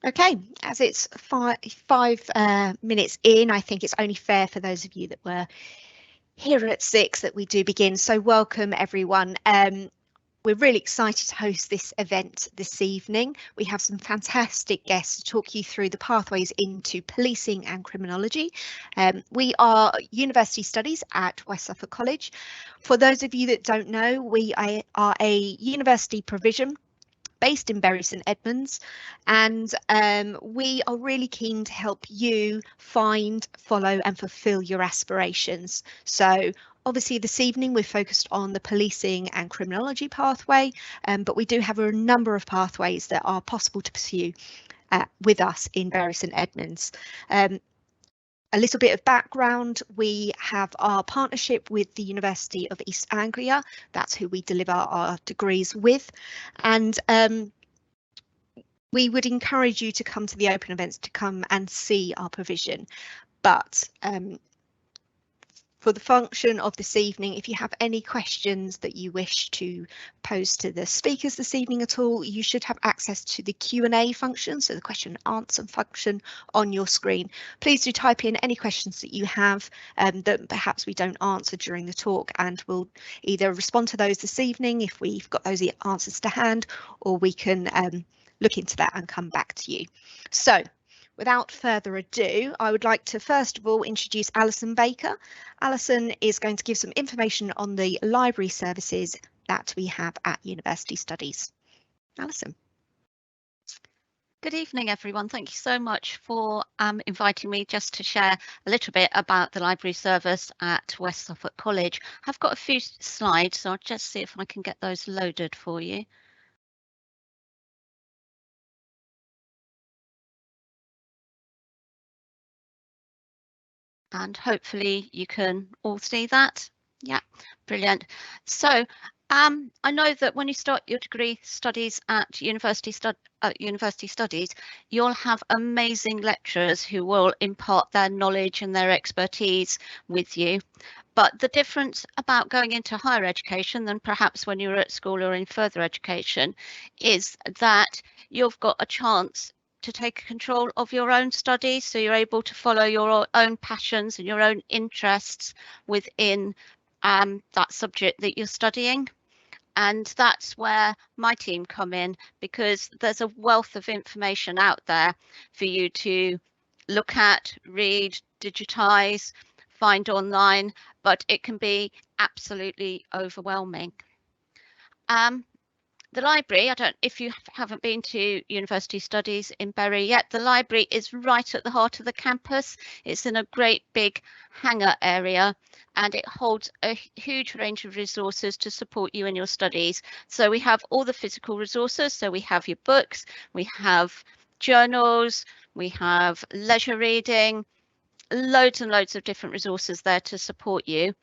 Okay, as it's five minutes in, I think it's only fair for those of you that were here at 6 that we do begin. So welcome everyone. We're really excited to host this event this evening. We have some fantastic guests to talk you through the pathways into policing and criminology. We are University Studies at West Suffolk College. For those of you that don't know, we are a university provision based in Bury St Edmunds, and we are really keen to help you find, follow and fulfil your aspirations. So obviously this evening we're focused on the policing and criminology pathway, but we do have a number of pathways that are possible to pursue with us in Bury St Edmunds. A little bit of background, we have our partnership with the University of East Anglia. That's who we deliver our degrees with. And we would encourage you to come to the open events, to come and see our provision. But for the function of this evening, if you have any questions that you wish to pose to the speakers this evening at all, you should have access to the Q&A function, so the question and answer function on your screen. Please do type in any questions that you have that perhaps we don't answer during the talk, and we'll either respond to those this evening if we've got those answers to hand, or we can look into that and come back to you. So, without further ado, I would like to first of all introduce Alison Baker. Alison is going to give some information on the library services that we have at University Studies. Alison. Good evening, everyone. Thank you so much for inviting me just to share a little bit about the library service at West Suffolk College. I've got a few slides, so I'll just see if I can get those loaded for you. And hopefully you can all see that. Yeah, brilliant. So I know that when you start your degree studies at University Studies, you'll have amazing lecturers who will impart their knowledge and their expertise with you. But the difference about going into higher education than perhaps when you're at school or in further education is that you've got a chance to take control of your own studies, so you're able to follow your own passions and your own interests within that subject that you're studying. And that's where my team come in, because there's a wealth of information out there for you to look at, read, digitize, find online, but it can be absolutely overwhelming. The library, if you haven't been to University Studies in Bury yet, the library is right at the heart of the campus. It's in a great big hangar area, and it holds a huge range of resources to support you in your studies. So we have all the physical resources. So we have your books, we have journals, we have leisure reading, loads and loads of different resources there to support you.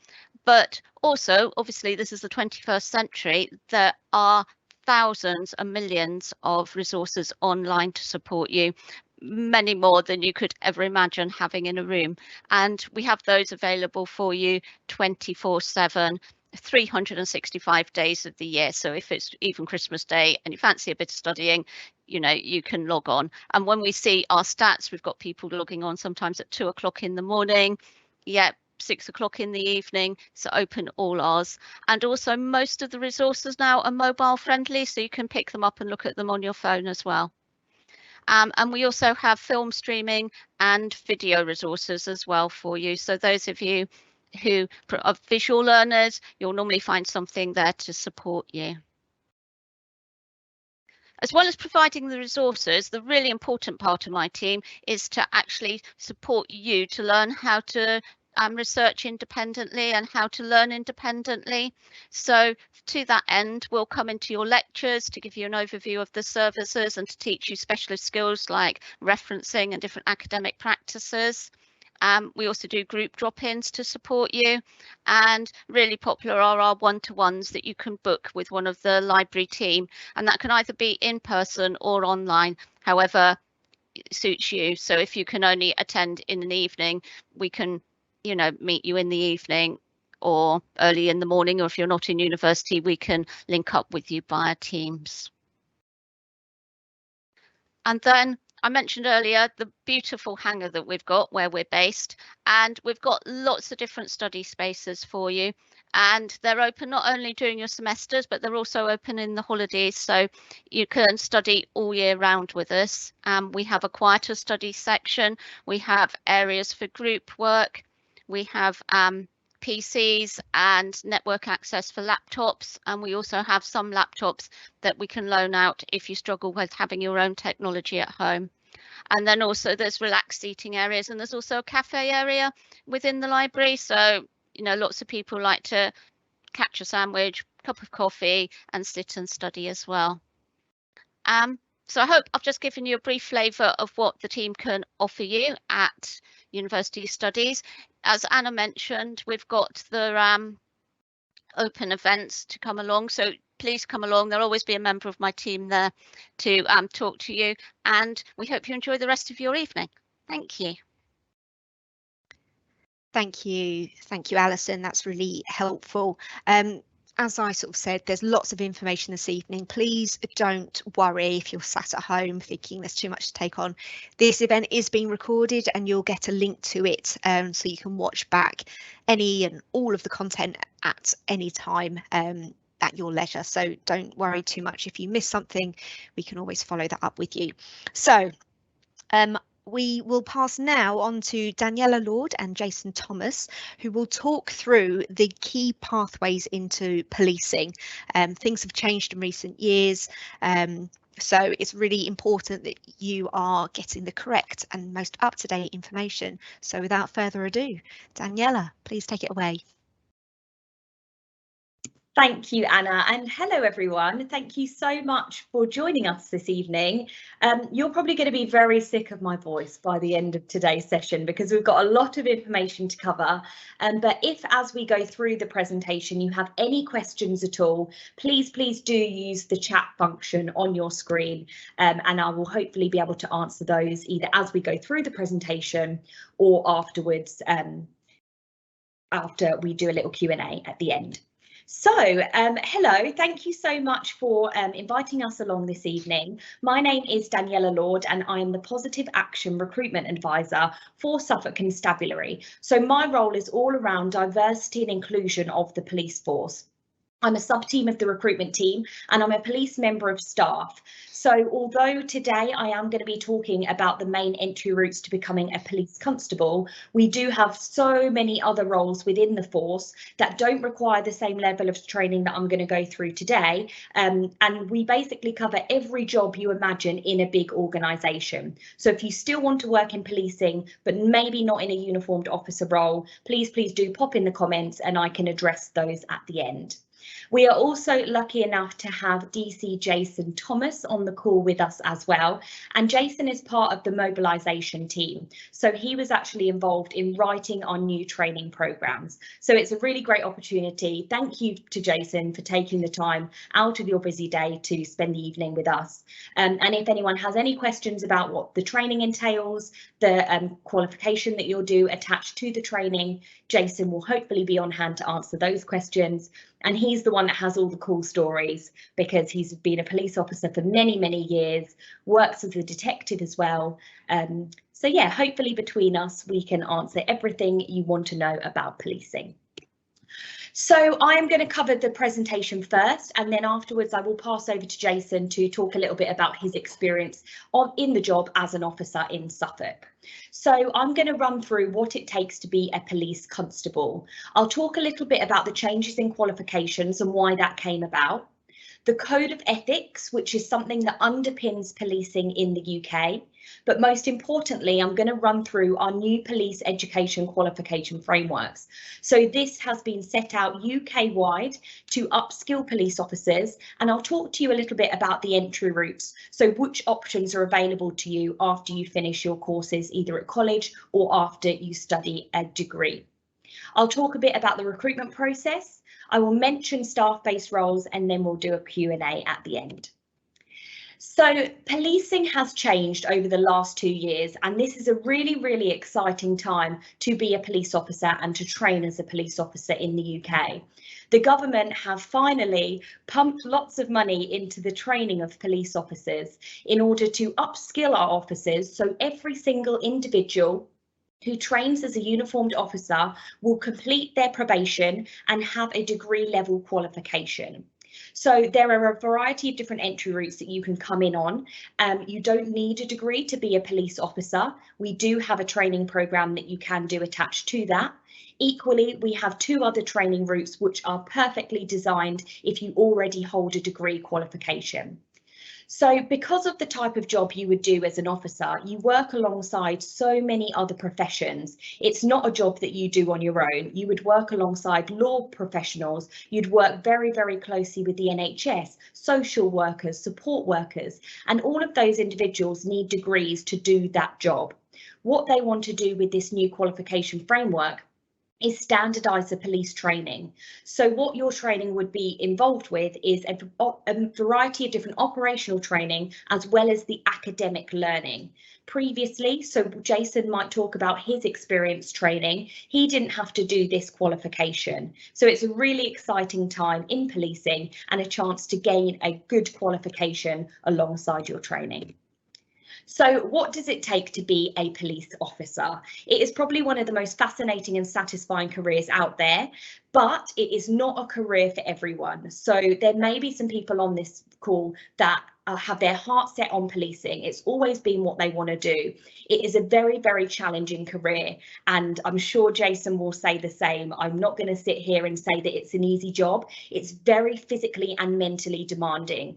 But also, obviously, this is the 21st century. There are thousands and millions of resources online to support you, many more than you could ever imagine having in a room. And we have those available for you 24/7, 365 days of the year. So if it's even Christmas Day and you fancy a bit of studying, you know, you can log on. And when we see our stats, we've got people logging on sometimes at 2 o'clock in the morning. Yeah, 6 o'clock in the evening, so open all hours. And also most of the resources now are mobile friendly, so you can pick them up and look at them on your phone as well. And we also have film streaming and video resources as well for you. So those of you who are visual learners, you'll normally find something there to support you. As well as providing the resources, the really important part of my team is to actually support you to learn how to research independently and how to learn independently. So to that end, we'll come into your lectures to give you an overview of the services and to teach you specialist skills like referencing and different academic practices. We also do group drop-ins to support you, and really popular are our one-to-ones that you can book with one of the library team, and that can either be in person or online, however it suits you. So if you can only attend in an evening, we can, you know, meet you in the evening or early in the morning, or if you're not in university, we can link up with you via Teams. And then I mentioned earlier the beautiful hangar that we've got where we're based, and we've got lots of different study spaces for you, and they're open not only during your semesters, but they're also open in the holidays, so you can study all year round with us. We have a quieter study section, we have areas for group work, we have PCs and network access for laptops, and we also have some laptops that we can loan out if you struggle with having your own technology at home. And then also there's relaxed seating areas, and there's also a cafe area within the library, so lots of people like to catch a sandwich, cup of coffee and sit and study as well. So I hope I've just given you a brief flavour of what the team can offer you at University Studies. As Anna mentioned, we've got the open events to come along, so please come along. There'll always be a member of my team there to talk to you, and we hope you enjoy the rest of your evening. Thank you. Thank you, Alison. That's really helpful. As I sort of said, there's lots of information this evening. Please don't worry if you're sat at home thinking there's too much to take on. This event is being recorded and you'll get a link to it, so you can watch back any and all of the content at any time at your leisure. So don't worry too much if you miss something. We can always follow that up with you. So we will pass now on to Daniela Lord and Jason Thomas, who will talk through the key pathways into policing. Things have changed in recent years, so it's really important that you are getting the correct and most up-to-date information. So without further ado, Daniela, please take it away. Thank you, Anna, and hello everyone. Thank you so much for joining us this evening. You're probably going to be very sick of my voice by the end of today's session because we've got a lot of information to cover. But if, as we go through the presentation, you have any questions at all, please do use the chat function on your screen, and I will hopefully be able to answer those either as we go through the presentation or afterwards, after we do a little Q&A at the end. So, hello, thank you so much for inviting us along this evening. My name is Daniela Lord and I am the Positive Action Recruitment Advisor for Suffolk Constabulary. So my role is all around diversity and inclusion of the police force. I'm a sub-team of the recruitment team and I'm a police member of staff. So although today I am going to be talking about the main entry routes to becoming a police constable, we do have so many other roles within the force that don't require the same level of training that I'm going to go through today. And we basically cover every job you imagine in a big organisation. So if you still want to work in policing, but maybe not in a uniformed officer role, please do pop in the comments and I can address those at the end. We are also lucky enough to have DC Jason Thomas on the call with us as well, and Jason is part of the mobilisation team, so he was actually involved in writing our new training programmes. So it's a really great opportunity. Thank you to Jason for taking the time out of your busy day to spend the evening with us. And if anyone has any questions about what the training entails, the qualification that you'll do attached to the training, Jason will hopefully be on hand to answer those questions. And he's the one that has all the cool stories because he's been a police officer for many years, works as a detective as well. So yeah, hopefully between us we can answer everything you want to know about policing. So I'm going to cover the presentation first, and then afterwards I will pass over to Jason to talk a little bit about his experience in the job as an officer in Suffolk. So I'm going to run through what it takes to be a police constable. I'll talk a little bit about the changes in qualifications and why that came about. The code of ethics, which is something that underpins policing in the UK. But most importantly, I'm going to run through our new police education qualification frameworks. So this has been set out UK-wide to upskill police officers, and I'll talk to you a little bit about the entry routes. So which options are available to you after you finish your courses, either at college or after you study a degree. I'll talk a bit about the recruitment process. I will mention staff-based roles and then we'll do a Q&A at the end. So policing has changed over the last 2 years, and this is a really exciting time to be a police officer and to train as a police officer in the UK. The government have finally pumped lots of money into the training of police officers in order to upskill our officers, so every single individual who trains as a uniformed officer will complete their probation and have a degree level qualification. So there are a variety of different entry routes that you can come in on. You don't need a degree to be a police officer. We do have a training programme that you can do attached to that. Equally, we have 2 other training routes which are perfectly designed if you already hold a degree qualification. So because of the type of job you would do as an officer, you work alongside so many other professions. It's not a job that you do on your own. You would work alongside law professionals. You'd work very, very closely with the NHS, social workers, support workers, and all of those individuals need degrees to do that job. What they want to do with this new qualification framework is standardise the police training. So what your training would be involved with is a variety of different operational training as well as the academic learning. Previously, so Jason might talk about his experience training, he didn't have to do this qualification. So it's a really exciting time in policing and a chance to gain a good qualification alongside your training. So what does it take to be a police officer? It is probably one of the most fascinating and satisfying careers out there, but it is not a career for everyone. So there may be some people on this call that have their heart set on policing. It's always been what they want to do. It is a very, very challenging career, and I'm sure Jason will say the same. I'm not going to sit here and say that it's an easy job. It's very physically and mentally demanding.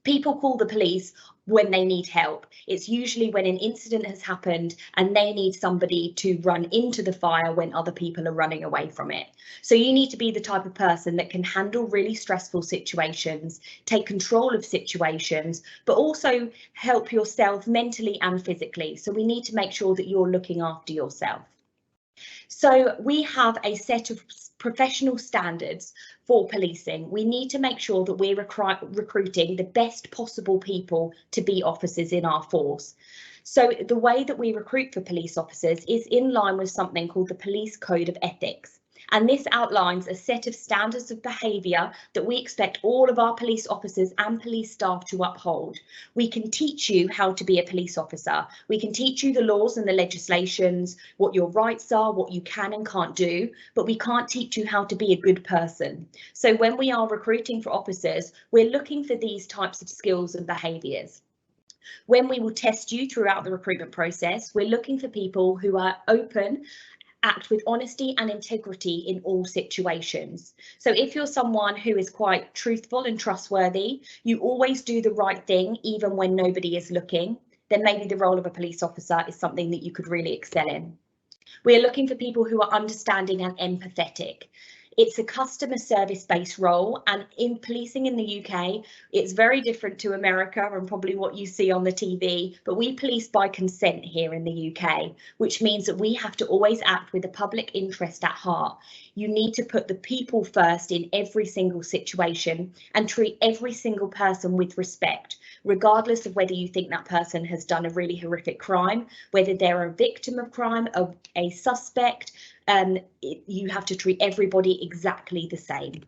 People call the police when they need help. It's usually when an incident has happened and they need somebody to run into the fire when other people are running away from it. So you need to be the type of person that can handle really stressful situations, take control of situations, but also help yourself mentally and physically. So we need to make sure that you're looking after yourself. So we have a set of professional standards for policing. We need to make sure that we're recruiting the best possible people to be officers in our force. So the way that we recruit for police officers is in line with something called the Police Code of Ethics. And this outlines a set of standards of behaviour that we expect all of our police officers and police staff to uphold. We can teach you how to be a police officer. We can teach you the laws and the legislations, what your rights are, what you can and can't do, but we can't teach you how to be a good person. So when we are recruiting for officers, we're looking for these types of skills and behaviours. When we will test you throughout the recruitment process, we're looking for people who are open, act with honesty and integrity in all situations. So if you're someone who is quite truthful and trustworthy, you always do the right thing even when nobody is looking, then maybe the role of a police officer is something that you could really excel in. We're looking for people who are understanding and empathetic. It's a customer service based role, and in policing in the UK, it's very different to America and probably what you see on the TV, but we police by consent here in the UK, which means that we have to always act with the public interest at heart. You need to put the people first in every single situation and treat every single person with respect, regardless of whether you think that person has done a really horrific crime, whether they're a victim of crime, a suspect. You have to treat everybody exactly the same.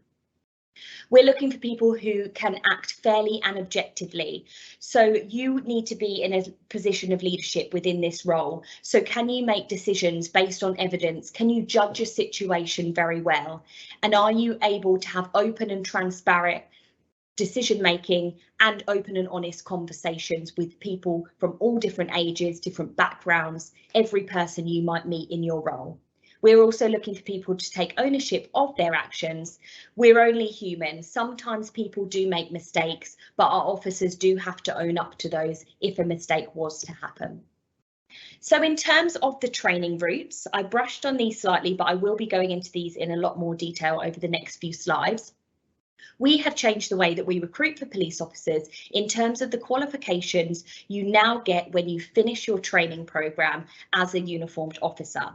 We're looking for people who can act fairly and objectively. So you need to be in a position of leadership within this role. So can you make decisions based on evidence? Can you judge a situation very well? And are you able to have open and transparent decision making and open and honest conversations with people from all different ages, different backgrounds, every person you might meet in your role? We're also looking for people to take ownership of their actions. We're only human. Sometimes people do make mistakes, but our officers do have to own up to those if a mistake was to happen. So in terms of the training routes, I brushed on these slightly, but I will be going into these in a lot more detail over the next few slides. We have changed the way that we recruit for police officers in terms of the qualifications you now get when you finish your training programme as a uniformed officer.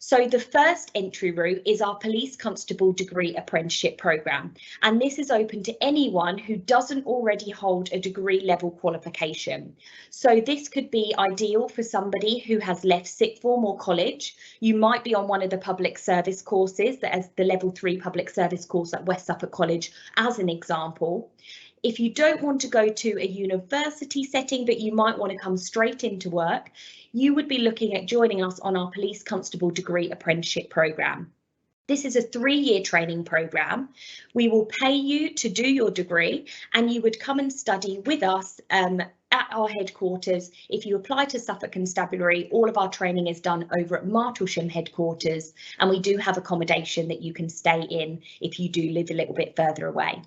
So the first entry route is our Police Constable Degree Apprenticeship programme, and this is open to anyone who doesn't already hold a degree level qualification. So this could be ideal for somebody who has left sixth form or college. You might be on one of the public service courses, that is the level 3 public service course at West Suffolk College as an example. If you don't want to go to a university setting, but you might want to come straight into work, you would be looking at joining us on our Police Constable Degree Apprenticeship programme. This is a 3-year training programme. We will pay you to do your degree, and you would come and study with us at our headquarters. If you apply to Suffolk Constabulary, all of our training is done over at Martlesham headquarters, and we do have accommodation that you can stay in if you do live a little bit further away.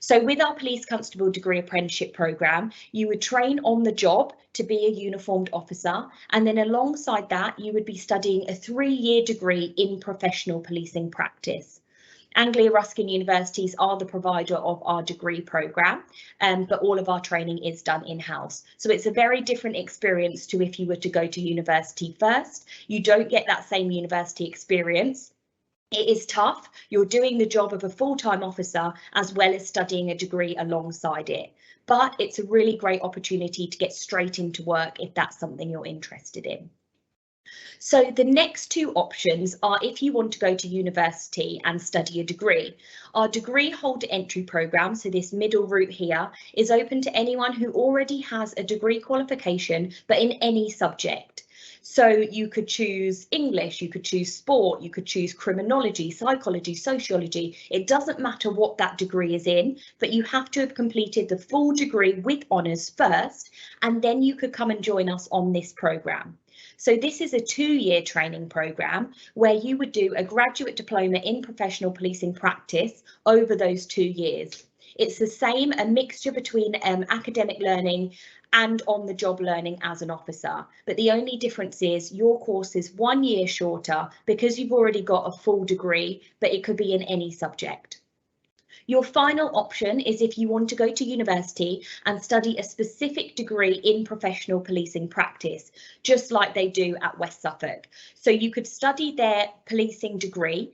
So with our Police Constable Degree Apprenticeship programme, you would train on the job to be a uniformed officer, and then alongside that you would be studying a 3-year degree in professional policing practice. Anglia Ruskin universities are the provider of our degree programme, but all of our training is done in-house. So it's a very different experience to if you were to go to university first. You don't get that same university experience. It is tough. You're doing the job of a full-time officer as well as studying a degree alongside it. But it's a really great opportunity to get straight into work if that's something you're interested in. So the next 2 options are if you want to go to university and study a degree. Our degree holder entry programme, so this middle route here, is open to anyone who already has a degree qualification, but in any subject. So you could choose English, you could choose sport, you could choose criminology, psychology, sociology. It doesn't matter what that degree is in, but you have to have completed the full degree with honours first, and then you could come and join us on this programme. So this is a 2-year training programme where you would do a graduate diploma in professional policing practice over those 2 years. It's the same, a mixture between academic learning and on-the-job learning as an officer, but the only difference is your course is 1 year shorter because you've already got a full degree, but it could be in any subject. Your final option is if you want to go to university and study a specific degree in professional policing practice, just like they do at West Suffolk. So you could study their policing degree.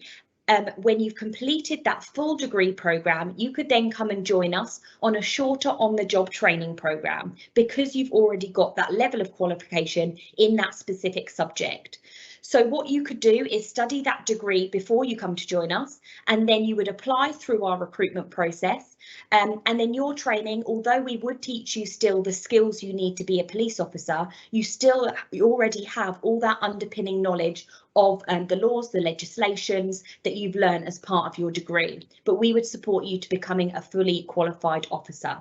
When you've completed that full degree programme, you could then come and join us on a shorter on-the-job training programme because you've already got that level of qualification in that specific subject. So what you could do is study that degree before you come to join us, and then you would apply through our recruitment process. And then your training, although we would teach you still the skills you need to be a police officer, you already have all that underpinning knowledge of the laws, the legislations that you've learned as part of your degree. But we would support you to becoming a fully qualified officer.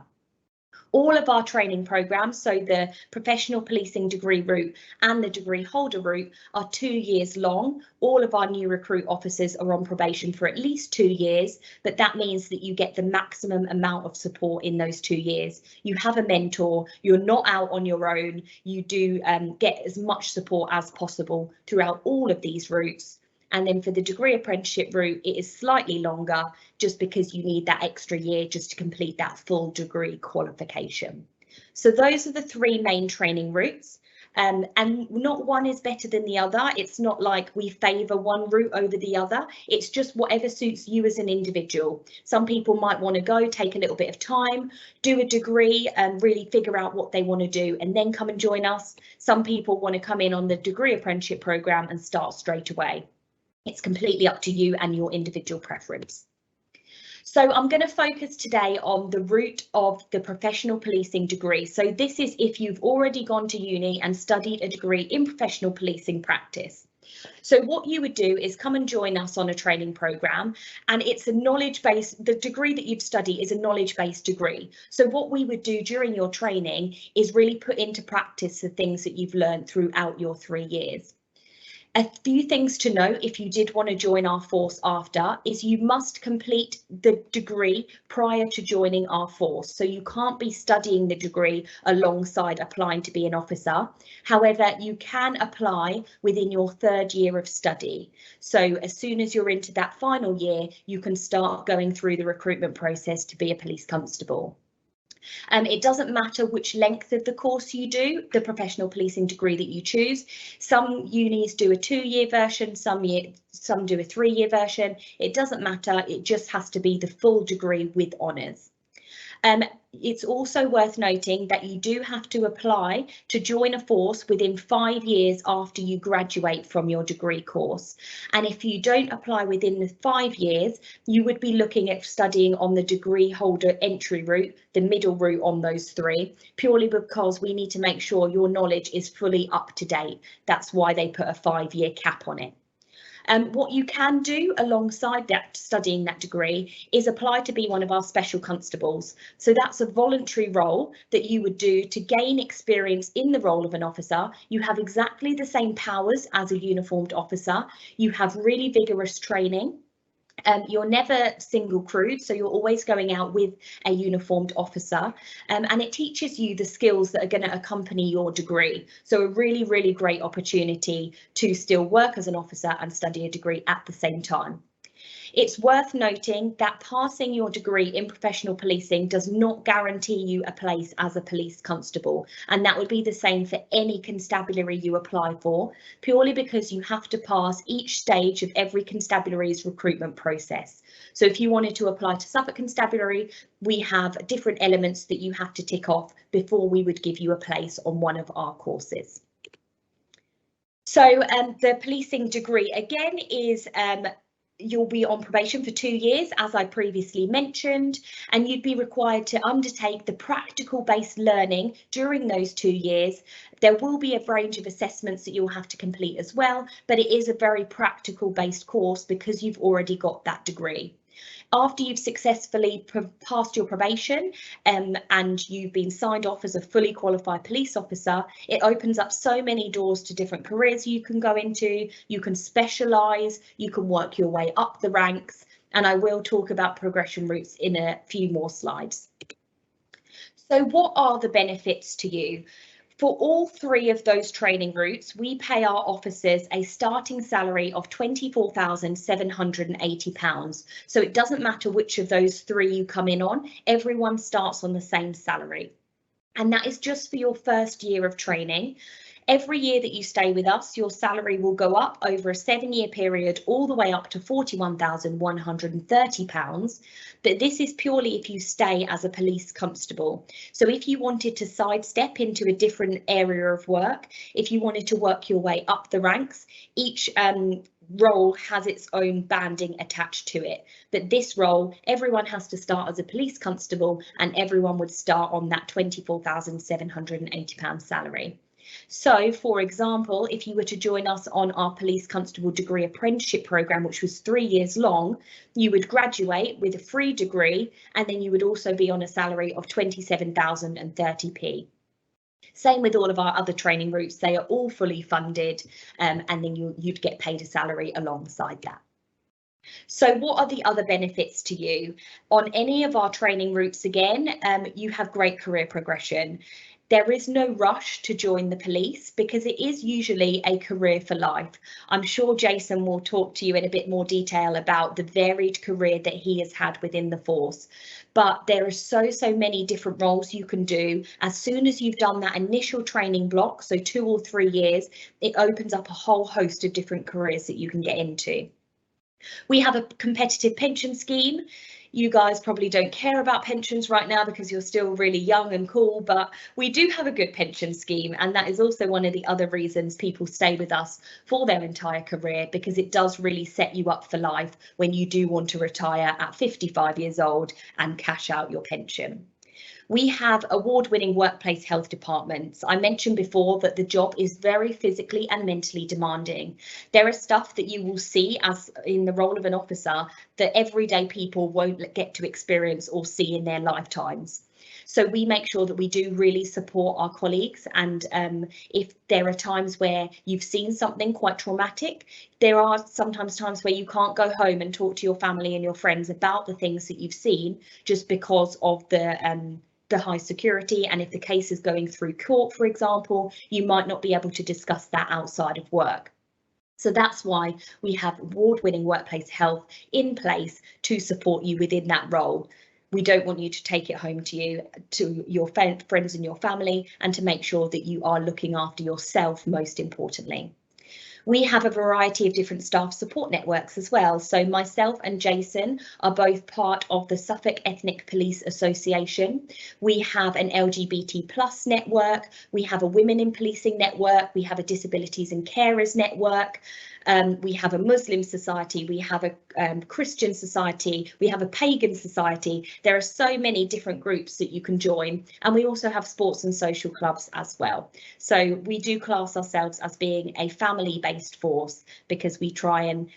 All of our training programmes, so the professional policing degree route and the degree holder route, are 2 years long. All of our new recruit officers are on probation for at least 2 years, but that means that you get the maximum amount of support in those 2 years. You have a mentor, you're not out on your own, you do get as much support as possible throughout all of these routes. And then for the degree apprenticeship route, it is slightly longer just because you need that extra year just to complete that full degree qualification. So those are the 3 main training routes. And not one is better than the other. It's not like we favour one route over the other. It's just whatever suits you as an individual. Some people might want to go, take a little bit of time, do a degree and really figure out what they want to do and then come and join us. Some people want to come in on the degree apprenticeship programme and start straight away. It's completely up to you and your individual preference. So I'm going to focus today on the route of the professional policing degree. So this is if you've already gone to uni and studied a degree in professional policing practice. So what you would do is come and join us on a training programme, and it's a knowledge-based, the degree that you've studied is a knowledge-based degree. So what we would do during your training is really put into practice the things that you've learned throughout your 3 years. A few things to note if you did want to join our force after is you must complete the degree prior to joining our force. So you can't be studying the degree alongside applying to be an officer. However, you can apply within your 3rd year of study. So as soon as you're into that final year, you can start going through the recruitment process to be a police constable. It doesn't matter which length of the course you do, the professional policing degree that you choose. Some unis do a 2-year version, some do a 3-year version. It doesn't matter, it just has to be the full degree with honours. It's also worth noting that you do have to apply to join a force within 5 years after you graduate from your degree course. And if you don't apply within the 5 years, you would be looking at studying on the degree holder entry route, the middle route on those 3, purely because we need to make sure your knowledge is fully up to date. That's why they put a 5-year cap on it. What you can do alongside that, studying that degree, is apply to be one of our special constables. So that's a voluntary role that you would do to gain experience in the role of an officer. You have exactly the same powers as a uniformed officer. You have really vigorous training. You're never single crewed, so you're always going out with a uniformed officer, and it teaches you the skills that are going to accompany your degree. So a really, really great opportunity to still work as an officer and study a degree at the same time. It's worth noting that passing your degree in professional policing does not guarantee you a place as a police constable, and that would be the same for any constabulary you apply for, purely because you have to pass each stage of every constabulary's recruitment process. So if you wanted to apply to Suffolk Constabulary, we have different elements that you have to tick off before we would give you a place on one of our courses. So the policing degree again is you'll be on probation for 2 years, as I previously mentioned, and you'd be required to undertake the practical based learning during those 2 years. There will be a range of assessments that you'll have to complete as well, but it is a very practical based course because you've already got that degree. After you've successfully passed your probation and you've been signed off as a fully qualified police officer, it opens up so many doors to different careers you can go into. You can specialise, you can work your way up the ranks, and I will talk about progression routes in a few more slides. So what are the benefits to you? For all 3 of those training routes, we pay our officers a starting salary of £24,780. So it doesn't matter which of those 3 you come in on, everyone starts on the same salary. And that is just for your first year of training. Every year that you stay with us, your salary will go up over a 7-year period, all the way up to £41,130. But this is purely if you stay as a police constable. So if you wanted to sidestep into a different area of work, if you wanted to work your way up the ranks, each role has its own banding attached to it. But this role, everyone has to start as a police constable, and everyone would start on that £24,780 salary. So, for example, if you were to join us on our police constable degree apprenticeship programme, which was 3 years long, you would graduate with a free degree, and then you would also be on a salary of 27,030p. Same with all of our other training routes, they are all fully funded, and then you'd get paid a salary alongside that. So what are the other benefits to you? On any of our training routes, again, you have great career progression. There is no rush to join the police because it is usually a career for life. I'm sure Jason will talk to you in a bit more detail about the varied career that he has had within the force. But there are so many different roles you can do. As soon as you've done that initial training block, so 2 or 3 years, it opens up a whole host of different careers that you can get into. We have a competitive pension scheme. You guys probably don't care about pensions right now because you're still really young and cool, but we do have a good pension scheme, and that is also one of the other reasons people stay with us for their entire career, because it does really set you up for life when you do want to retire at 55 years old and cash out your pension. We have award-winning workplace health departments. I mentioned before that the job is very physically and mentally demanding. There is stuff that you will see as in the role of an officer that everyday people won't get to experience or see in their lifetimes. So we make sure that we do really support our colleagues, and if there are times where you've seen something quite traumatic, there are sometimes times where you can't go home and talk to your family and your friends about the things that you've seen just because of the high security, and if the case is going through court, for example, you might not be able to discuss that outside of work. So that's why we have award-winning workplace health in place to support you within that role. We don't want you to take it home to your friends and your family, and to make sure that you are looking after yourself, most importantly. We have a variety of different staff support networks as well. So myself and Jason are both part of the Suffolk Ethnic Police Association. We have an LGBT+ network. We have a Women in Policing network. We have a Disabilities and Carers network. We have a Muslim society, we have a Christian society, we have a pagan society. There are so many different groups that you can join, and we also have sports and social clubs as well. So we do class ourselves as being a family-based force, because we try and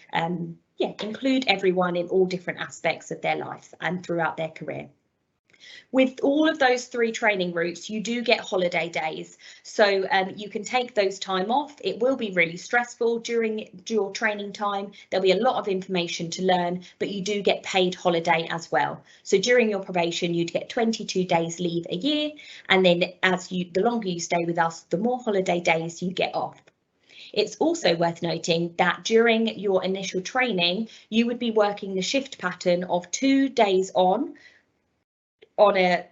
include everyone in all different aspects of their life and throughout their career. With all of those 3 training routes, you do get holiday days, so you can take those time off. It will be really stressful during your training time. There'll be a lot of information to learn, but you do get paid holiday as well. So during your probation, you'd get 22 days leave a year, and then the longer you stay with us, the more holiday days you get off. It's also worth noting that during your initial training, you would be working the shift pattern of 2 days on a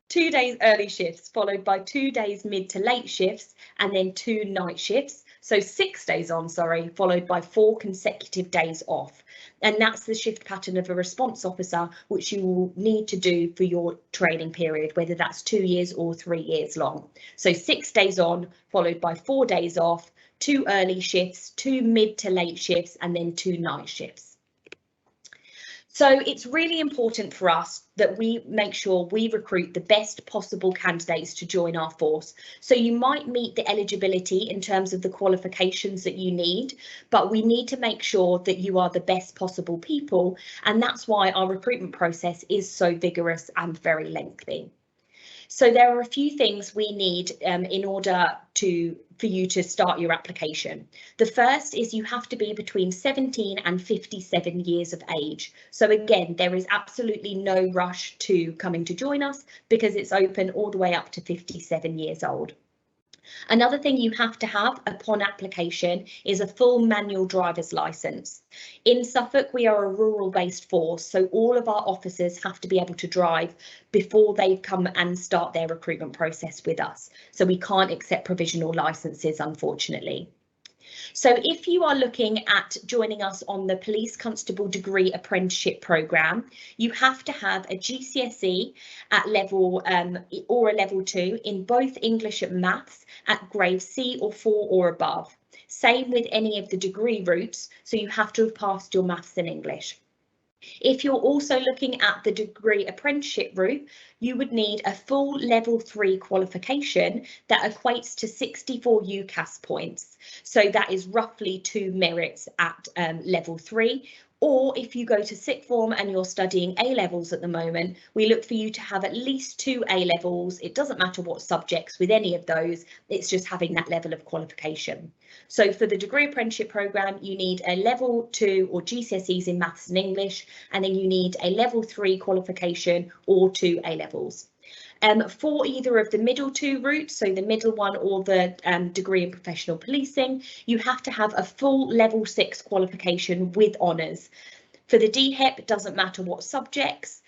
2 days early shifts, followed by 2 days mid to late shifts, and then 2 night shifts. So 6 days on, followed by 4 consecutive days off. And that's the shift pattern of a response officer, which you will need to do for your training period, whether that's 2 years or 3 years long. So 6 days on, followed by 4 days off, 2 early shifts, 2 mid to late shifts, and then 2 night shifts. So it's really important for us that we make sure we recruit the best possible candidates to join our force. So you might meet the eligibility in terms of the qualifications that you need, but we need to make sure that you are the best possible people. And that's why our recruitment process is so vigorous and very lengthy. So there are a few things we need in order for you to start your application. The first is you have to be between 17 and 57 years of age. So again, there is absolutely no rush to coming to join us, because it's open all the way up to 57 years old. Another thing you have to have upon application is a full manual driver's licence. In Suffolk, we are a rural-based force, so all of our officers have to be able to drive before they come and start their recruitment process with us. So we can't accept provisional licences, unfortunately. So if you are looking at joining us on the Police Constable Degree Apprenticeship Programme, you have to have a GCSE at level or a level 2 in both English and Maths at grade C or 4 or above. Same with any of the degree routes, so you have to have passed your Maths and English. If you're also looking at the degree apprenticeship route, you would need a full level 3 qualification that equates to 64 UCAS points. So that is roughly 2 merits at level 3. Or if you go to sixth form and you're studying A-levels at the moment, we look for you to have at least 2 A-levels. It doesn't matter what subjects with any of those, it's just having that level of qualification. So for the degree apprenticeship programme, you need a level 2 or GCSEs in Maths and English, and then you need a level 3 qualification or 2 A-levels. For either of the middle 2 routes, so the middle one or the degree in professional policing, you have to have a full level 6 qualification with honours. For the DHEP, it doesn't matter what subjects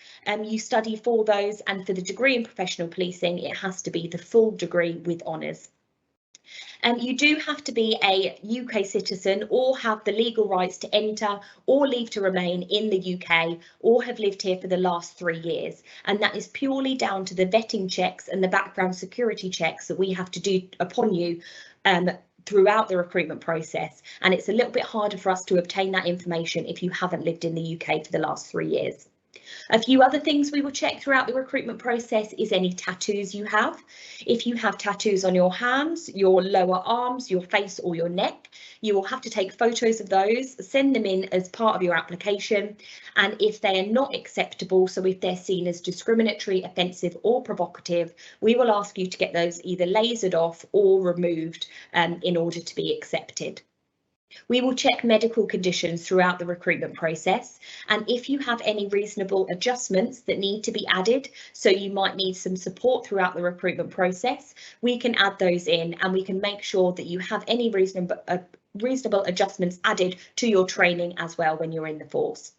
you study for those, and for the degree in professional policing, it has to be the full degree with honours. You do have to be a UK citizen or have the legal rights to enter or leave to remain in the UK or have lived here for the last 3 years. And that is purely down to the vetting checks and the background security checks that we have to do upon you throughout the recruitment process. And it's a little bit harder for us to obtain that information if you haven't lived in the UK for the last 3 years. A few other things we will check throughout the recruitment process is any tattoos you have. If you have tattoos on your hands, your lower arms, your face or your neck, you will have to take photos of those, send them in as part of your application. And if they are not acceptable, so if they're seen as discriminatory, offensive or provocative, we will ask you to get those either lasered off or removed in order to be accepted. We will check medical conditions throughout the recruitment process, and if you have any reasonable adjustments that need to be added, so you might need some support throughout the recruitment process, we can add those in and we can make sure that you have any reasonable adjustments added to your training as well when you're in the force.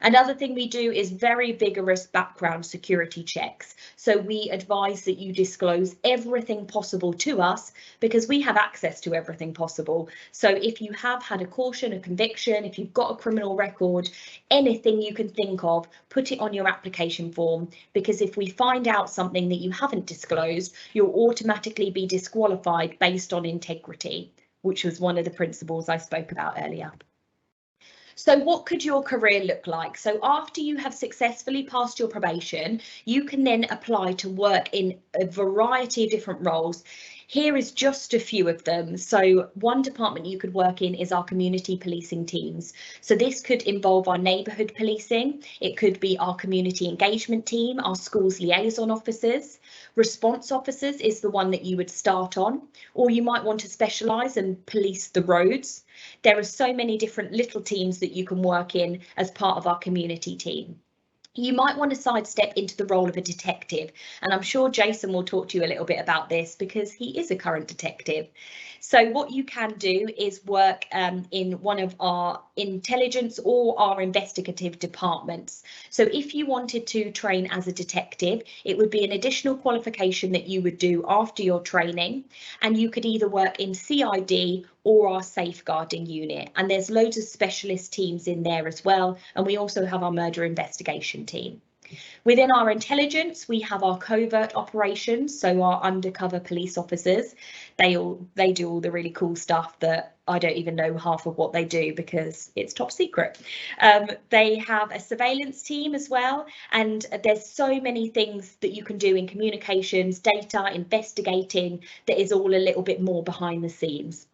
Another thing we do is very vigorous background security checks. So we advise that you disclose everything possible to us because we have access to everything possible. So if you have had a caution, a conviction, if you've got a criminal record, anything you can think of, put it on your application form, because if we find out something that you haven't disclosed, you'll automatically be disqualified based on integrity, which was one of the principles I spoke about earlier. So what could your career look like? So after you have successfully passed your probation, you can then apply to work in a variety of different roles. Here is just a few of them. So one department you could work in is our community policing teams. So this could involve our neighbourhood policing. It could be our community engagement team, our schools liaison officers. Response officers is the one that you would start on, or you might want to specialise and police the roads. There are so many different little teams that you can work in as part of our community team. You might want to sidestep into the role of a detective, and I'm sure Jason will talk to you a little bit about this because he is a current detective. So what you can do is work in one of our intelligence or our investigative departments. So if you wanted to train as a detective, it would be an additional qualification that you would do after your training, and you could either work in CID or our safeguarding unit, and there's loads of specialist teams in there as well, and we also have our murder investigation team. Within our intelligence, we have our covert operations, so our undercover police officers. They do all the really cool stuff that I don't even know half of what they do because it's top secret. They have a surveillance team as well, and there's so many things that you can do in communications, data, investigating, that is all a little bit more behind the scenes.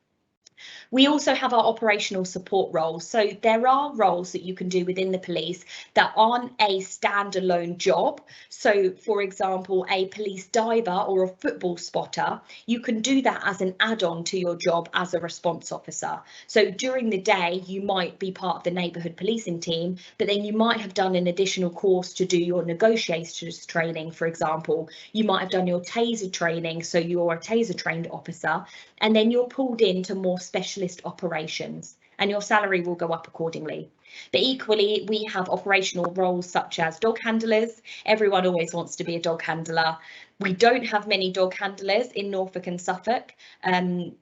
We also have our operational support roles. So there are roles that you can do within the police that aren't a standalone job. So for example, a police diver or a football spotter, you can do that as an add-on to your job as a response officer. So during the day, you might be part of the neighbourhood policing team, but then you might have done an additional course to do your negotiators training, for example. You might have done your taser training, so you're a taser trained officer, and then you're pulled into more specialist operations, and your salary will go up accordingly. But equally, we have operational roles such as dog handlers. Everyone always wants to be a dog handler. We don't have many dog handlers in Norfolk and Suffolk, and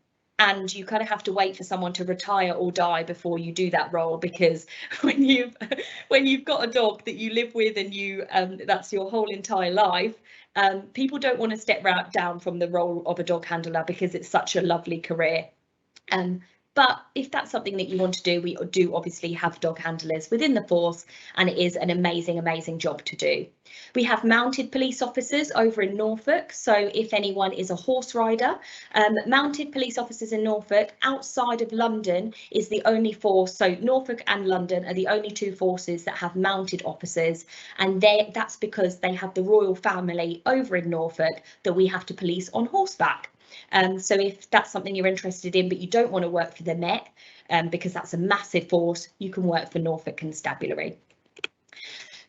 you kind of have to wait for someone to retire or die before you do that role, because when you've got a dog that you live with and you that's your whole entire life, people don't want to step down from the role of a dog handler because it's such a lovely career. But if that's something that you want to do, we do obviously have dog handlers within the force, and it is an amazing, amazing job to do. We have mounted police officers over in Norfolk. So if anyone is a horse rider, mounted police officers in Norfolk outside of London is the only force. So Norfolk and London are the only two forces that have mounted officers, and that's because they have the royal family over in Norfolk that we have to police on horseback. So if that's something you're interested in, but you don't want to work for the Met, because that's a massive force, you can work for Norfolk Constabulary.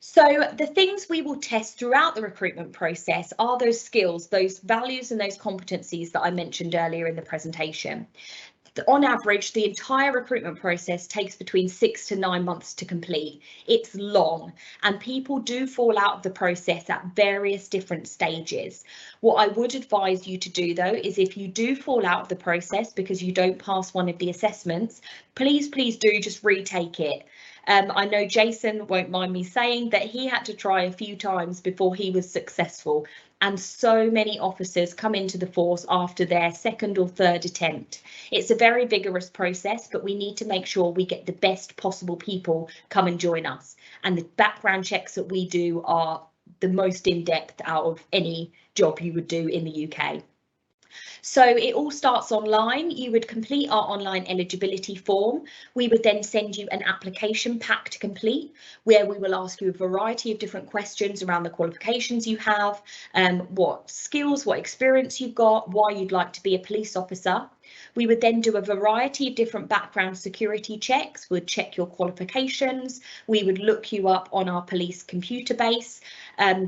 So the things we will test throughout the recruitment process are those skills, those values and those competencies that I mentioned earlier in the presentation. On average, the entire recruitment process takes between 6 to 9 months to complete. It's long, and people do fall out of the process at various different stages. What I would advise you to do, though, is if you do fall out of the process because you don't pass one of the assessments, please do just retake it. I know Jason won't mind me saying that he had to try a few times before he was successful, and so many officers come into the force after their second or third attempt. It's a very vigorous process, but we need to make sure we get the best possible people come and join us, and the background checks that we do are the most in-depth out of any job you would do in the UK. So it all starts online. You would complete our online eligibility form. We would then send you an application pack to complete, where we will ask you a variety of different questions around the qualifications you have, what skills, what experience you've got, why you'd like to be a police officer. We would then do a variety of different background security checks. We'd check your qualifications. We would look you up on our police computer base,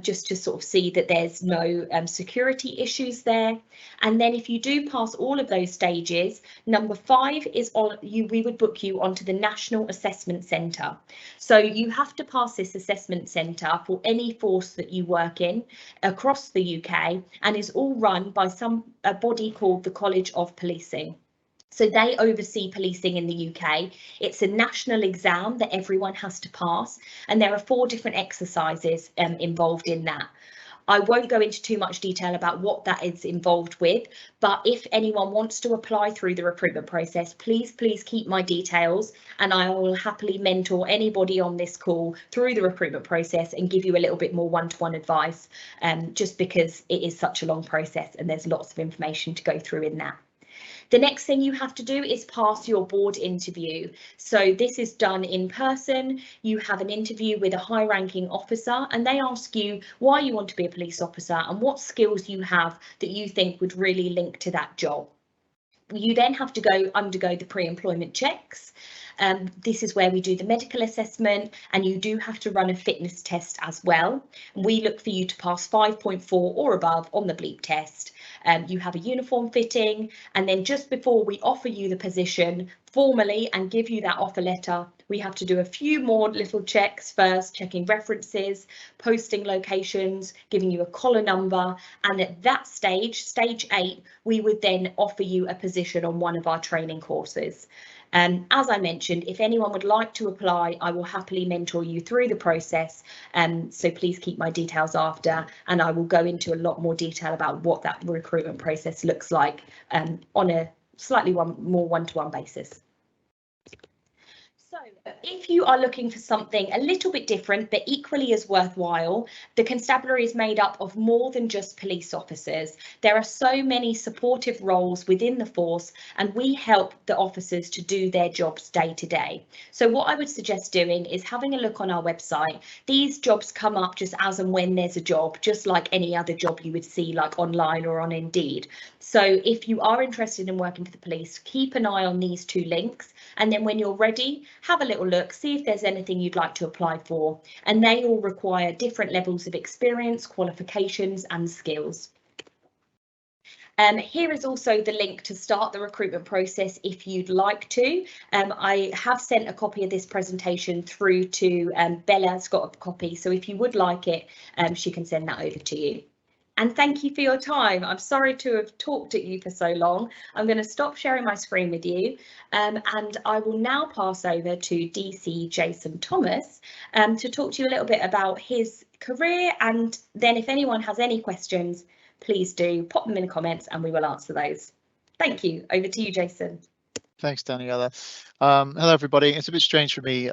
just to sort of see that there's no security issues there. And then if you do pass all of those stages, number 5 is we would book you onto the National Assessment Centre. So you have to pass this assessment centre for any force that you work in across the UK, and is all run by a body called the College of Policing. So they oversee policing in the UK. It's a national exam that everyone has to pass, and there are 4 different exercises involved in that. I won't go into too much detail about what that is involved with, but if anyone wants to apply through the recruitment process, please keep my details, and I will happily mentor anybody on this call through the recruitment process and give you a little bit more one-to-one advice, just because it is such a long process and there's lots of information to go through in that. The next thing you have to do is pass your board interview. So this is done in person. You have an interview with a high-ranking officer, and they ask you why you want to be a police officer and what skills you have that you think would really link to that job. You then have to undergo the pre-employment checks. This is where we do the medical assessment, and you do have to run a fitness test as well. We look for you to pass 5.4 or above on the bleep test. You have a uniform fitting, and then just before we offer you the position formally and give you that offer letter, we have to do a few more little checks first, checking references, posting locations, giving you a collar number, and at that stage, stage 8, we would then offer you a position on one of our training courses. As I mentioned, if anyone would like to apply, I will happily mentor you through the process, so please keep my details after, and I will go into a lot more detail about what that recruitment process looks like on a slightly more one-to-one basis. So if you are looking for something a little bit different but equally as worthwhile, the constabulary is made up of more than just police officers. There are so many supportive roles within the force, and we help the officers to do their jobs day to day. So what I would suggest doing is having a look on our website. These jobs come up just as and when there's a job, just like any other job you would see like online or on Indeed. So if you are interested in working for the police, keep an eye on these 2 links, and then when you're ready, have a little look, see if there's anything you'd like to apply for, and they all require different levels of experience, qualifications and skills. Here is also the link to start the recruitment process if you'd like to. I have sent a copy of this presentation through to Bella's got a copy, so if you would like it, she can send that over to you. And thank you for your time. I'm sorry to have talked at you for so long. I'm going to stop sharing my screen with you, and I will now pass over to DC Jason Thomas to talk to you a little bit about his career, and then if anyone has any questions, please do pop them in the comments and we will answer those. Thank you. Over to you, Jason. Thanks, Daniela. Hello, everybody. It's a bit strange for me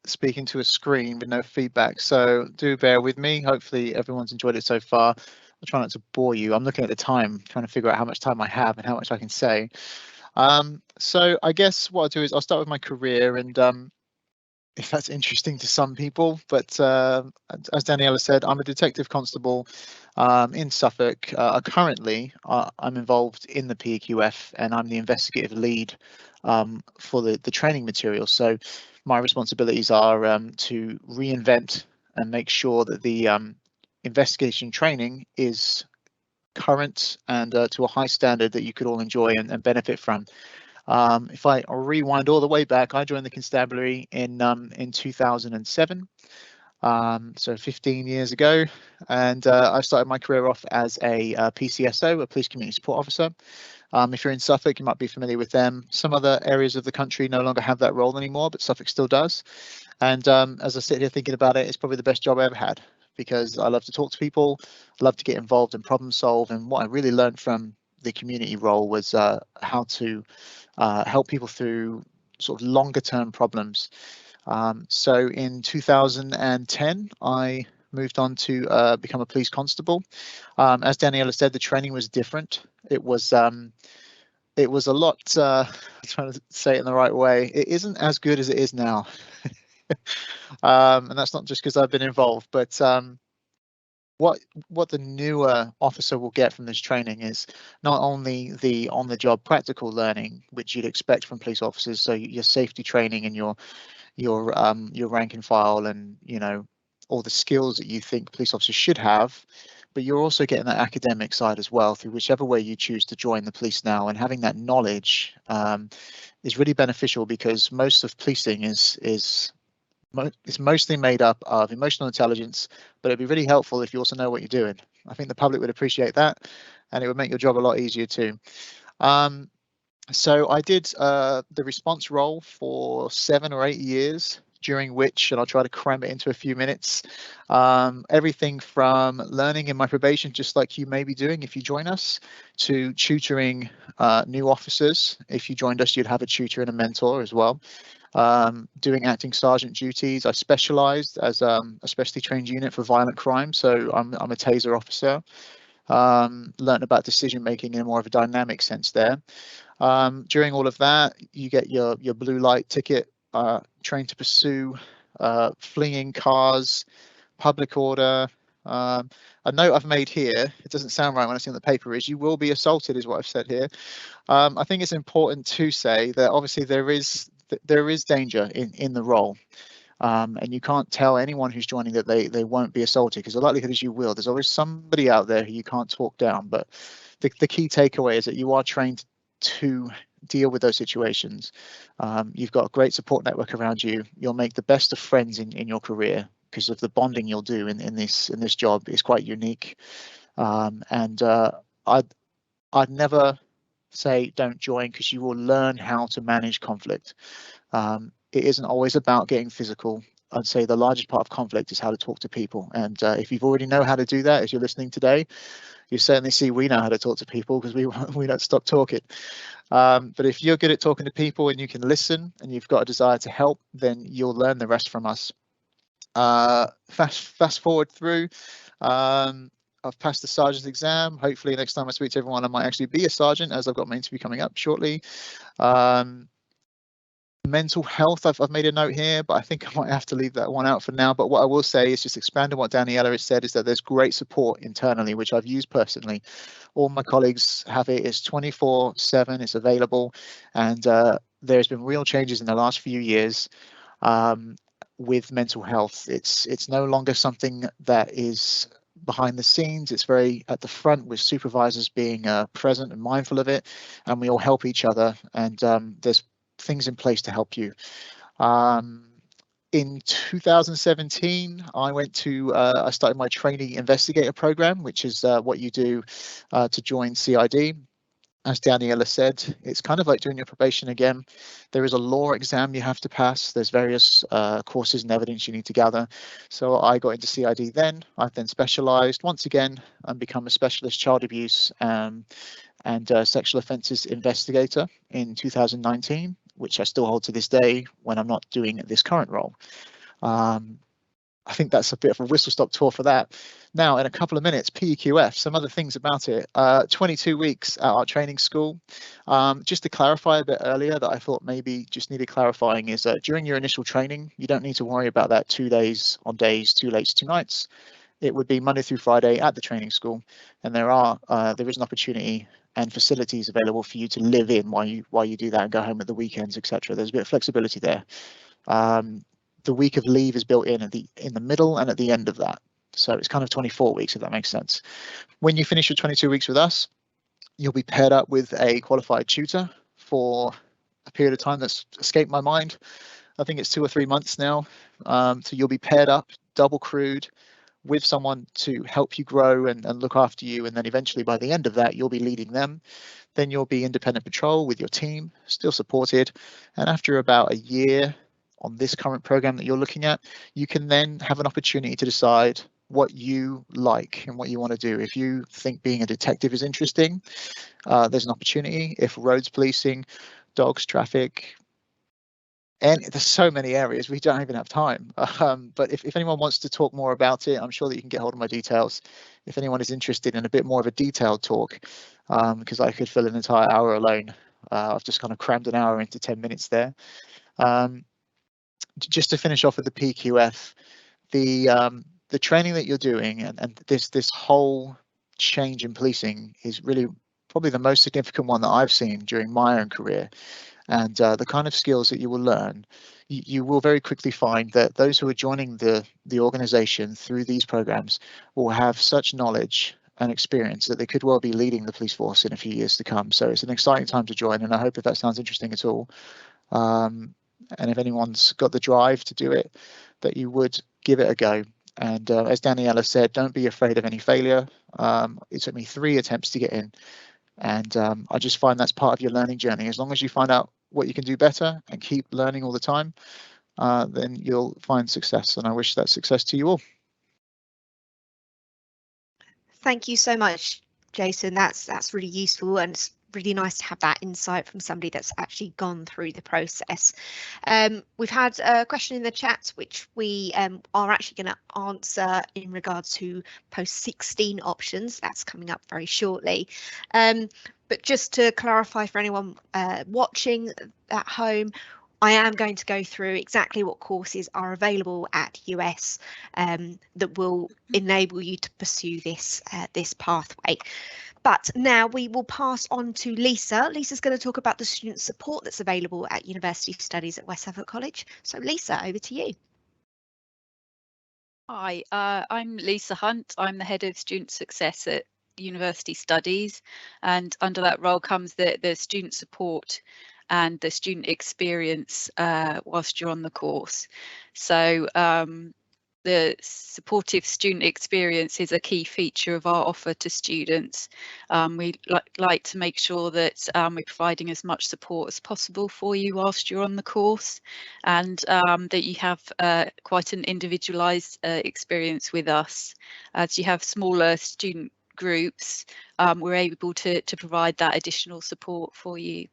speaking to a screen with no feedback, so do bear with me. Hopefully everyone's enjoyed it so far. I'll try not to bore you. I'm looking at the time, trying to figure out how much time I have and how much I can say. So I guess what I'll do is I'll start with my career, and if that's interesting to some people, but as Daniela said, I'm a detective constable in Suffolk. Currently, I'm involved in the PEQF, and I'm the investigative lead for the training materials. So my responsibilities are to reinvent and make sure that the investigation training is current and to a high standard that you could all enjoy and benefit from. If I rewind all the way back, I joined the constabulary in 2007, so 15 years ago, and I started my career off as a PCSO, a police community support officer. If you're in Suffolk, you might be familiar with them. Some other areas of the country no longer have that role anymore, but Suffolk still does. And as I sit here thinking about it, it's probably the best job I ever had, because I love to talk to people, love to get involved and problem solve. And what I really learned from the community role was how to help people through sort of longer term problems. So in 2010, I moved on to become a police constable. As Daniela said, the training was different. It was a lot, trying to say it in the right way, it isn't as good as it is now. And that's not just because I've been involved, but what the newer officer will get from this training is not only the on-the-job practical learning, which you'd expect from police officers, so your safety training and your rank and file, and all the skills that you think police officers should have, but you're also getting that academic side as well through whichever way you choose to join the police now. And having that knowledge is really beneficial, because most of policing is mostly made up of emotional intelligence, but it'd be really helpful if you also know what you're doing. I think the public would appreciate that, and it would make your job a lot easier too. So I did the response role for 7 or 8 years, during which, and I'll try to cram it into a few minutes, everything from learning in my probation, just like you may be doing if you join us, to tutoring new officers. If you joined us, you'd have a tutor and a mentor as well. Doing acting sergeant duties. I specialised as a specially trained unit for violent crime, so I'm a taser officer. Learned about decision making in more of a dynamic sense there. During all of that, you get your blue light ticket, trained to pursue fleeing cars, public order. A note I've made here, it doesn't sound right when I see on the paper, is you will be assaulted, is what I've said here. I think it's important to say that obviously there is danger in the role. And you can't tell anyone who's joining that they won't be assaulted, because the likelihood is you will. There's always somebody out there who you can't talk down, but the key takeaway is that you are trained to deal with those situations. You've got a great support network around you. You'll make the best of friends in your career because of the bonding you'll do in this job is quite unique. And I'd never say don't join, because you will learn how to manage conflict. It isn't always about getting physical. I'd say the largest part of conflict is how to talk to people. And if you've already know how to do that as you're listening today, you certainly see we know how to talk to people, because we don't stop talking. But if you're good at talking to people and you can listen and you've got a desire to help, then you'll learn the rest from us. Fast forward through. I've passed the sergeant's exam. Hopefully next time I speak to everyone, I might actually be a sergeant, as I've got my interview coming up shortly. Mental health, I've made a note here, but I think I might have to leave that one out for now. But what I will say is, just expand on what Daniela has said, is that there's great support internally, which I've used personally. All my colleagues have it. It's 24/7, it's available, and there's been real changes in the last few years with mental health. It's no longer something that is behind the scenes. It's very at the front, with supervisors being present and mindful of it, and we all help each other, and there's things in place to help you. In 2017, I started my trainee investigator program, which is what you do to join CID. As Daniela said, it's kind of like doing your probation again. There is a law exam you have to pass. There's various courses and evidence you need to gather. So I got into CID then. I've then specialised once again and become a specialist child abuse and sexual offences investigator in 2019, which I still hold to this day when I'm not doing this current role. I think that's a bit of a whistle-stop tour for that. Now, in a couple of minutes, PEQF, some other things about it. 22 weeks at our training school. Just to clarify a bit earlier that I thought maybe just needed clarifying is that during your initial training, you don't need to worry about that 2 days on days, 2 late, 2 nights. It would be Monday through Friday at the training school, and there is an opportunity and facilities available for you to live in while you do that and go home at the weekends, etc. There's a bit of flexibility there. The week of leave is built in the middle and at the end of that, so it's kind of 24 weeks, if that makes sense. When you finish your 22 weeks with us, you'll be paired up with a qualified tutor for a period of time that's escaped my mind. I think it's 2 or 3 months now. So you'll be paired up, double crewed, with someone to help you grow and look after you, and then eventually by the end of that you'll be leading them. Then you'll be independent patrol with your team, still supported, and after about a year on this current program that you're looking at, you can then have an opportunity to decide what you like and what you want to do. If you think being a detective is interesting, there's an opportunity. If roads policing, dogs, traffic, and there's so many areas, we don't even have time. But if anyone wants to talk more about it, I'm sure that you can get hold of my details. If anyone is interested in a bit more of a detailed talk, because I could fill an entire hour alone. I've just kind of crammed an hour into 10 minutes there. Just to finish off with the PQF, the the training that you're doing and this whole change in policing is really probably the most significant one that I've seen during my own career. And the kind of skills that you will learn, you will very quickly find that those who are joining the organization through these programs will have such knowledge and experience that they could well be leading the police force in a few years to come. So it's an exciting time to join, and I hope if that sounds interesting at all, and if anyone's got the drive to do it, that you would give it a go. And as Daniela said, don't be afraid of any failure. It took me 3 attempts to get in, and I just find that's part of your learning journey. As long as you find out what you can do better and keep learning all the time, then you'll find success. And I wish that success to you all. Thank you so much, Jason. That's really useful, and it's really nice to have that insight from somebody that's actually gone through the process. We've had a question in the chat which we are actually going to answer in regards to post 16 options. That's coming up very shortly. But just to clarify for anyone watching at home, I am going to go through exactly what courses are available at US that will enable you to pursue this pathway. But now we will pass on to Lisa. Lisa's going to talk about the student support that's available at University Studies at West Suffolk College. So Lisa, over to you. Hi, I'm Lisa Hunt. I'm the Head of Student Success at University Studies, and under that role comes the student support and the student experience whilst you're on the course. So the supportive student experience is a key feature of our offer to students. We like to make sure that we're providing as much support as possible for you whilst you're on the course, and that you have quite an individualised experience with us. As you have smaller student groups, we're able to provide that additional support for you.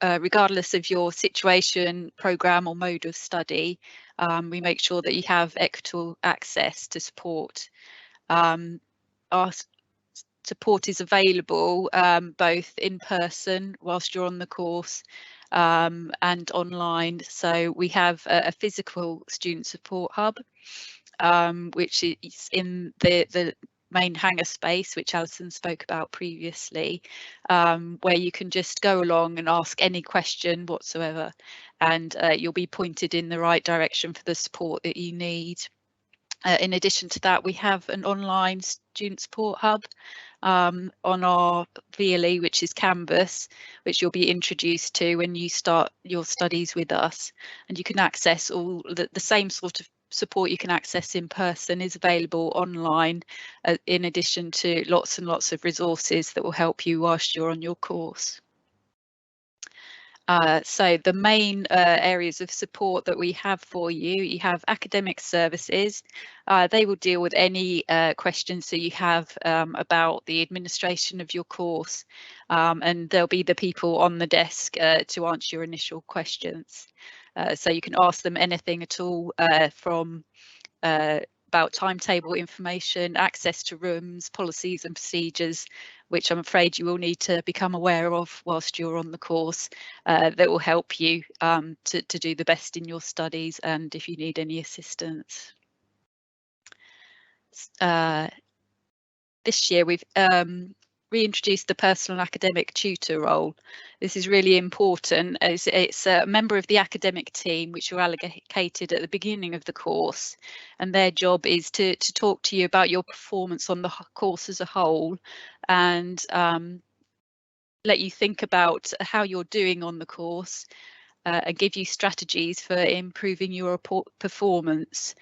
Regardless of your situation, programme or mode of study, we make sure that you have equitable access to support. Our support is available both in person whilst you're on the course and online. So we have a physical student support hub, which is in the main hangar space, which Alison spoke about previously, where you can just go along and ask any question whatsoever, and you'll be pointed in the right direction for the support that you need. In addition to that, we have an online student support hub on our VLE, which is Canvas, which you'll be introduced to when you start your studies with us, and you can access all the same sort of support you can access in person is available online, in addition to lots and lots of resources that will help you whilst you're on your course. So the main areas of support that we have for you, you have academic services. They will deal with any questions that you have about the administration of your course, and there'll be the people on the desk to answer your initial questions. So you can ask them anything at all from about timetable information, access to rooms, policies and procedures, which I'm afraid you will need to become aware of whilst you're on the course, that will help you to do the best in your studies and if you need any assistance. This year we've reintroduced the personal academic tutor role. This is really important as it's a member of the academic team which are allocated at the beginning of the course, and their job is to talk to you about your performance on the course as a whole, and let you think about how you're doing on the course, and give you strategies for improving your performance.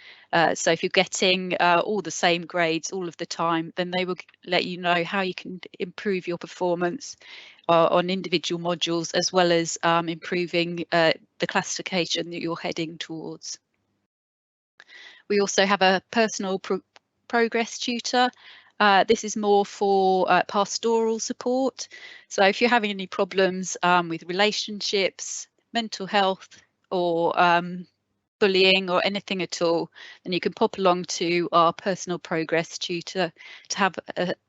So if you're getting all the same grades all of the time, then they will let you know how you can improve your performance on individual modules, as well as improving the classification that you're heading towards. We also have a personal progress tutor. This is more for pastoral support. So if you're having any problems with relationships, mental health, or bullying or anything at all, then you can pop along to our personal progress tutor to have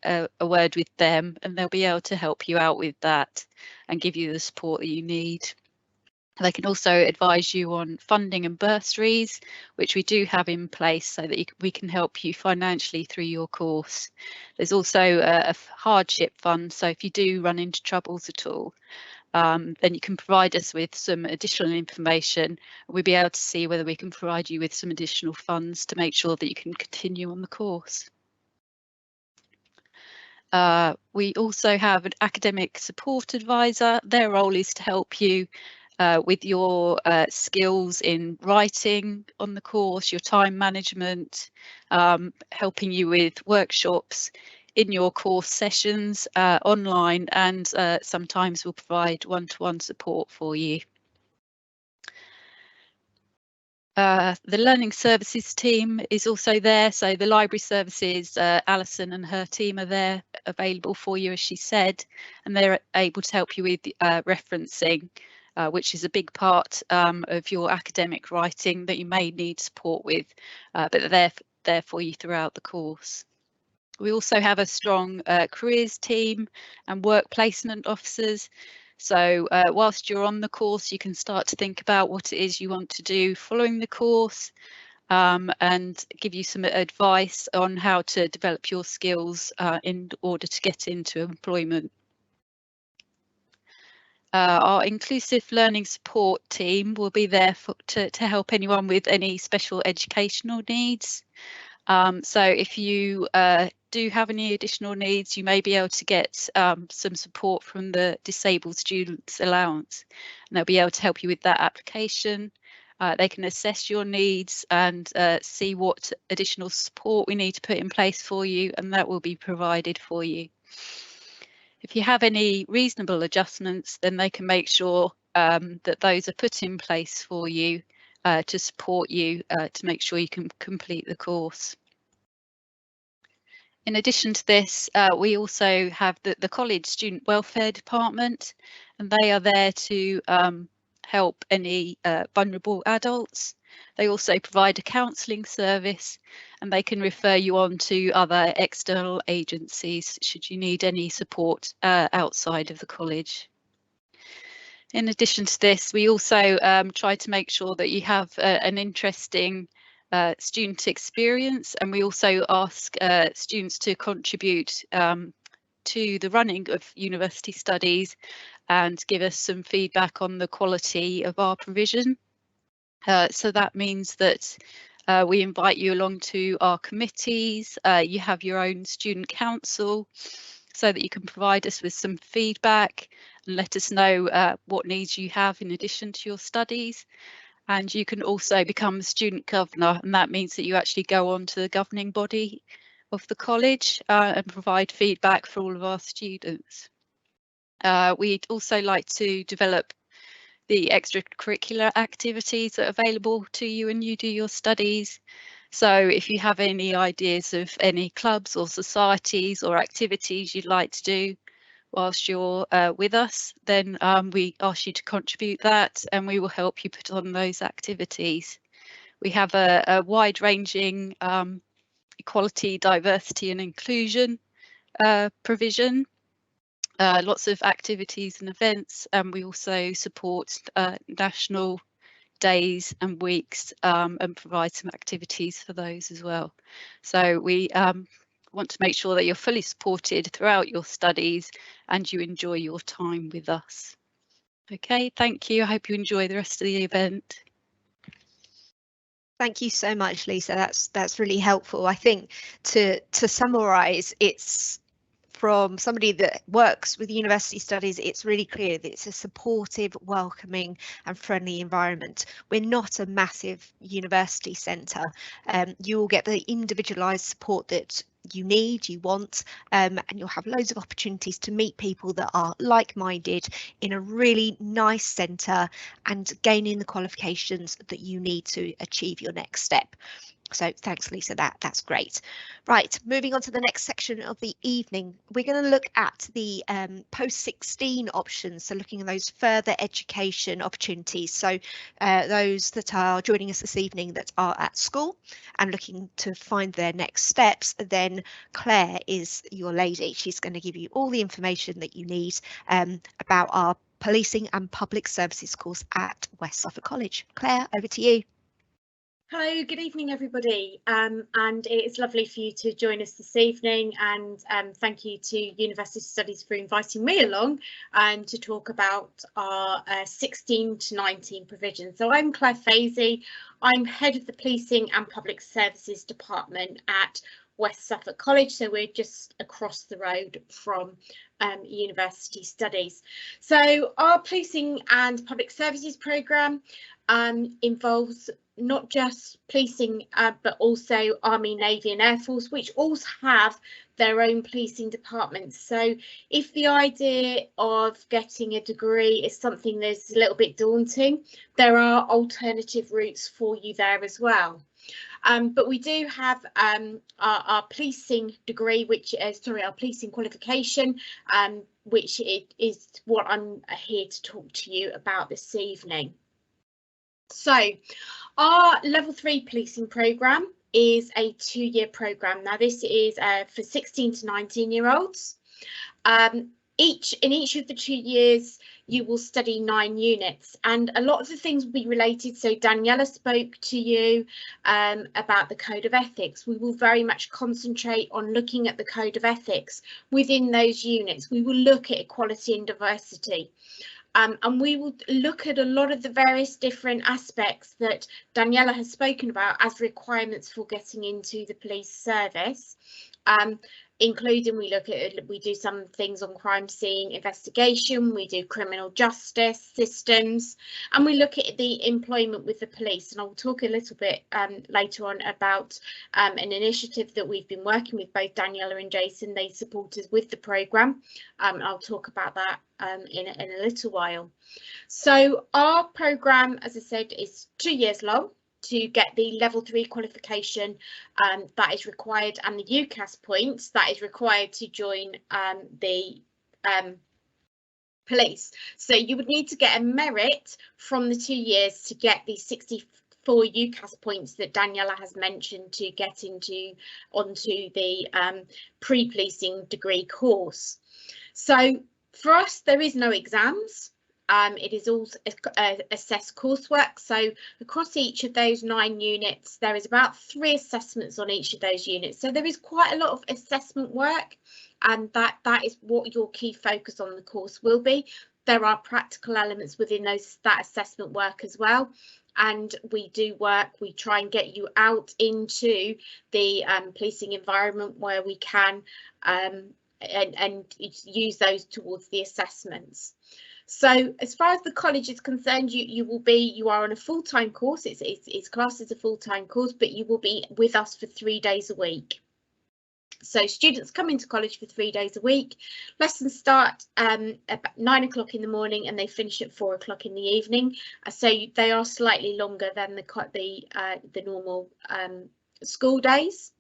a word with them, and they'll be able to help you out with that and give you the support that you need. They can also advise you on funding and bursaries, which we do have in place so that we can help you financially through your course. There's also a hardship fund, so if you do run into troubles at all, then you can provide us with some additional information. We'll be able to see whether we can provide you with some additional funds to make sure that you can continue on the course. We also have an academic support advisor. Their role is to help you with your skills in writing on the course, your time management, helping you with workshops in your course sessions online, and sometimes we'll provide one-to-one support for you. The Learning Services team is also there, so the library services, Alison and her team are there available for you, as she said, and they're able to help you with referencing, which is a big part of your academic writing that you may need support with, but they're there for you throughout the course. We also have a strong careers team and work placement officers. So whilst you're on the course, you can start to think about what it is you want to do following the course, and give you some advice on how to develop your skills in order to get into employment. Our inclusive learning support team will be there to help anyone with any special educational needs. So if you do have any additional needs, you may be able to get some support from the Disabled Students Allowance, and they'll be able to help you with that application. They can assess your needs and see what additional support we need to put in place for you, and that will be provided for you. If you have any reasonable adjustments, then they can make sure that those are put in place for you to support you to make sure you can complete the course. In addition to this, we also have the College Student Welfare Department, and they are there to help any vulnerable adults. They also provide a counselling service, and they can refer you on to other external agencies should you need any support outside of the college. In addition to this, we also try to make sure that you have an interesting student experience, and we also ask students to contribute to the running of university studies and give us some feedback on the quality of our provision. So that means that we invite you along to our committees. You have your own student council so that you can provide us with some feedback and let us know what needs you have in addition to your studies. And you can also become a student governor, and that means that you actually go on to the governing body of the college and provide feedback for all of our students. We'd also like to develop the extracurricular activities that are available to you when you do your studies. So if you have any ideas of any clubs or societies or activities you'd like to do whilst you're with us, then we ask you to contribute that, and we will help you put on those activities. We have a wide-ranging equality, diversity and inclusion provision, lots of activities and events, and we also support national days and weeks and provide some activities for those as well. So we want to make sure that you're fully supported throughout your studies and you enjoy your time with us. Okay, thank you. I hope you enjoy the rest of the event. Thank you so much, Lisa. That's really helpful. I think to summarise, it's from somebody that works with university studies, it's really clear that it's a supportive, welcoming and friendly environment. We're not a massive university centre. You will get the individualised support that you need, you want, and you'll have loads of opportunities to meet people that are like-minded in a really nice centre and gaining the qualifications that you need to achieve your next step. So thanks, Lisa, that's great. Right, moving on to the next section of the evening, we're going to look at the post-16 options, so looking at those further education opportunities. So those that are joining us this evening that are at school and looking to find their next steps, then Claire is your lady. She's going to give you all the information that you need about our Policing and Public Services course at West Suffolk College. Claire, over to you. Hello, good evening everybody, and it's lovely for you to join us this evening, and thank you to University Studies for inviting me along to talk about our 16 to 19 provision. So I'm Claire Fazy, I'm head of the Policing and Public Services Department at West Suffolk College, so we're just across the road from University Studies. So our Policing and Public Services programme involves not just policing but also Army, Navy and Air Force, which all have their own policing departments. So if the idea of getting a degree is something that's a little bit daunting, there are alternative routes for you there as well. But we do have our policing degree, which our policing qualification, which is what I'm here to talk to you about this evening. So our level 3 policing programme is a 2-year programme. Now this is for 16 to 19-year-olds. In each of the 2 years you will study 9 units, and a lot of the things will be related. So Daniela spoke to you about the Code of Ethics. We will very much concentrate on looking at the Code of Ethics within those units. We will look at equality and diversity. And we will look at a lot of the various different aspects that Daniela has spoken about as requirements for getting into the police service, including we do some things on crime scene investigation, we do criminal justice systems, and we look at the employment with the police. And I'll talk a little bit later on about an initiative that we've been working with both Daniela and Jason. They support us with the programme. I'll talk about that in a little while. So our programme, as I said, is 2 years long to get the level 3 qualification that is required, and the UCAS points that is required to join the police. So you would need to get a merit from the 2 years to get the 64 UCAS points that Daniela has mentioned to get onto the pre-policing degree course. So for us, there is no exams. It is all assessed coursework. So across each of those 9 units, there is about 3 assessments on each of those units. So there is quite a lot of assessment work, and that is what your key focus on the course will be. There are practical elements within that assessment work as well. And we try and get you out into the policing environment where we can, and use those towards the assessments. So as far as the college is concerned, you are on a full-time course. It's classed as a full-time course, but you will be with us for 3 days a week. So students come into college for 3 days a week. Lessons start at 9 o'clock in the morning and they finish at 4 o'clock in the evening. So they are slightly longer than the normal school days.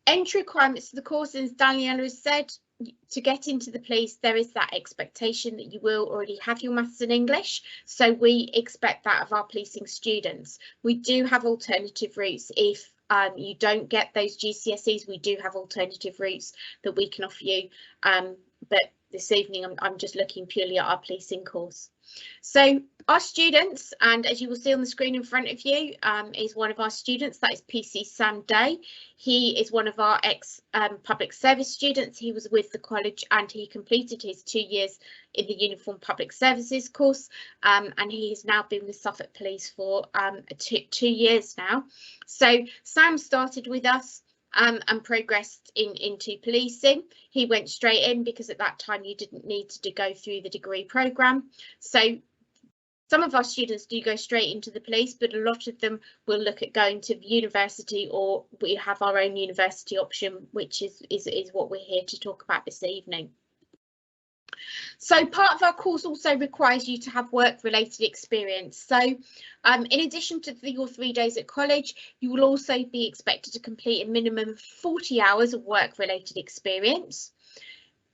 Entry requirements to the course, as Daniela has said, to get into the police, there is that expectation that you will already have your maths and English. So we expect that of our policing students. We do have alternative routes. If you don't get those GCSEs, we do have alternative routes that we can offer you. But this evening, I'm just looking purely at our policing course. So our students, and as you will see on the screen in front of you, is one of our students. That is PC Sam Day. He is one of our ex-public service students. He was with the college and he completed his 2 years in the Uniform Public Services course, and he has now been with Suffolk Police for 2 years now. So Sam started with us and progressed into policing. He went straight in because at that time you didn't need to go through the degree programme. So some of our students do go straight into the police, but a lot of them will look at going to university, or we have our own university option, which is what we're here to talk about this evening. So part of our course also requires you to have work-related experience. So in addition to your 3 days at college, you will also be expected to complete a minimum of 40 hours of work-related experience.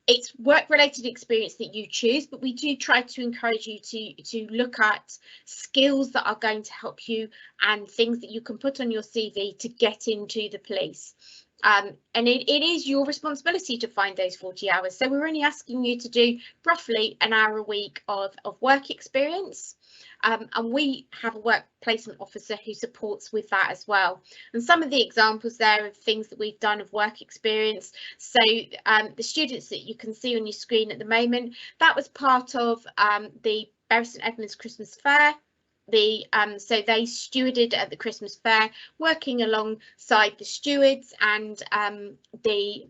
It's work-related experience that you choose, but we do try to encourage you to look at skills that are going to help you and things that you can put on your CV to get into the police. And it is your responsibility to find those 40 hours. So we're only asking you to do roughly an hour a week of work experience. And we have a work placement officer who supports with that as well. And some of the examples there of things that we've done of work experience. So the students that you can see on your screen at the moment, that was part of the Bury St Edmunds Christmas Fair. So they stewarded at the Christmas Fair, working alongside the stewards and the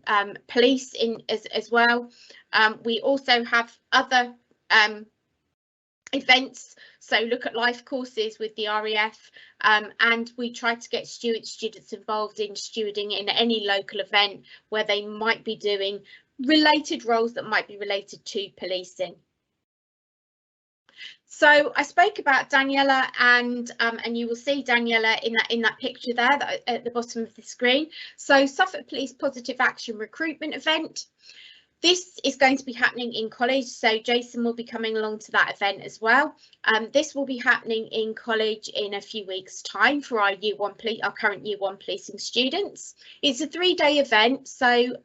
police as well. We also have other events, so look at life courses with the RAF, and we try to get students involved in stewarding in any local event where they might be doing related roles that might be related to policing. So I spoke about Daniela, and you will see Daniela in that picture there at the bottom of the screen. So Suffolk Police Positive Action Recruitment Event. This is going to be happening in college, so Jason will be coming along to that event as well. This will be happening in college in a few weeks' time for our current Year 1 policing students. It's a 3-day event, so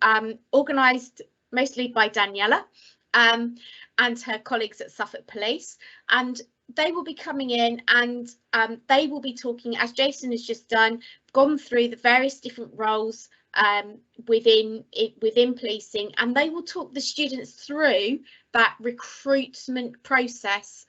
organised mostly by Daniela and her colleagues at Suffolk Police, and they will be coming in and they will be talking, as Jason has just gone through the various different roles within policing, and they will talk the students through that recruitment process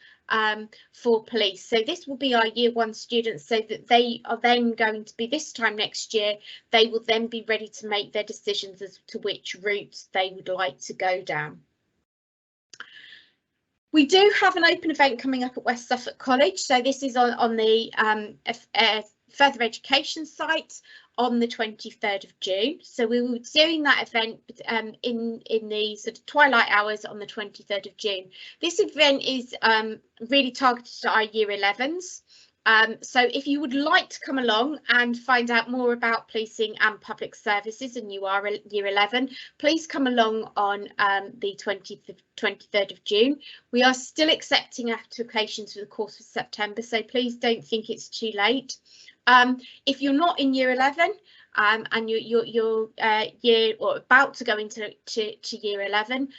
for police. So this will be our Year 1 students, so that they are then going to be, this time next year, they will then be ready to make their decisions as to which route they would like to go down. We do have an open event coming up at West Suffolk College, so this is on the further education site on the 23rd of June. So we will be doing that event in the sort of twilight hours on the 23rd of June. This event is really targeted to our Year 11s. So if you would like to come along and find out more about policing and public services and you are a Year 11, please come along on the 23rd of June. We are still accepting applications for the course of September, so please don't think it's too late. If you're not in Year 11 and you're year or about to go into Year 11,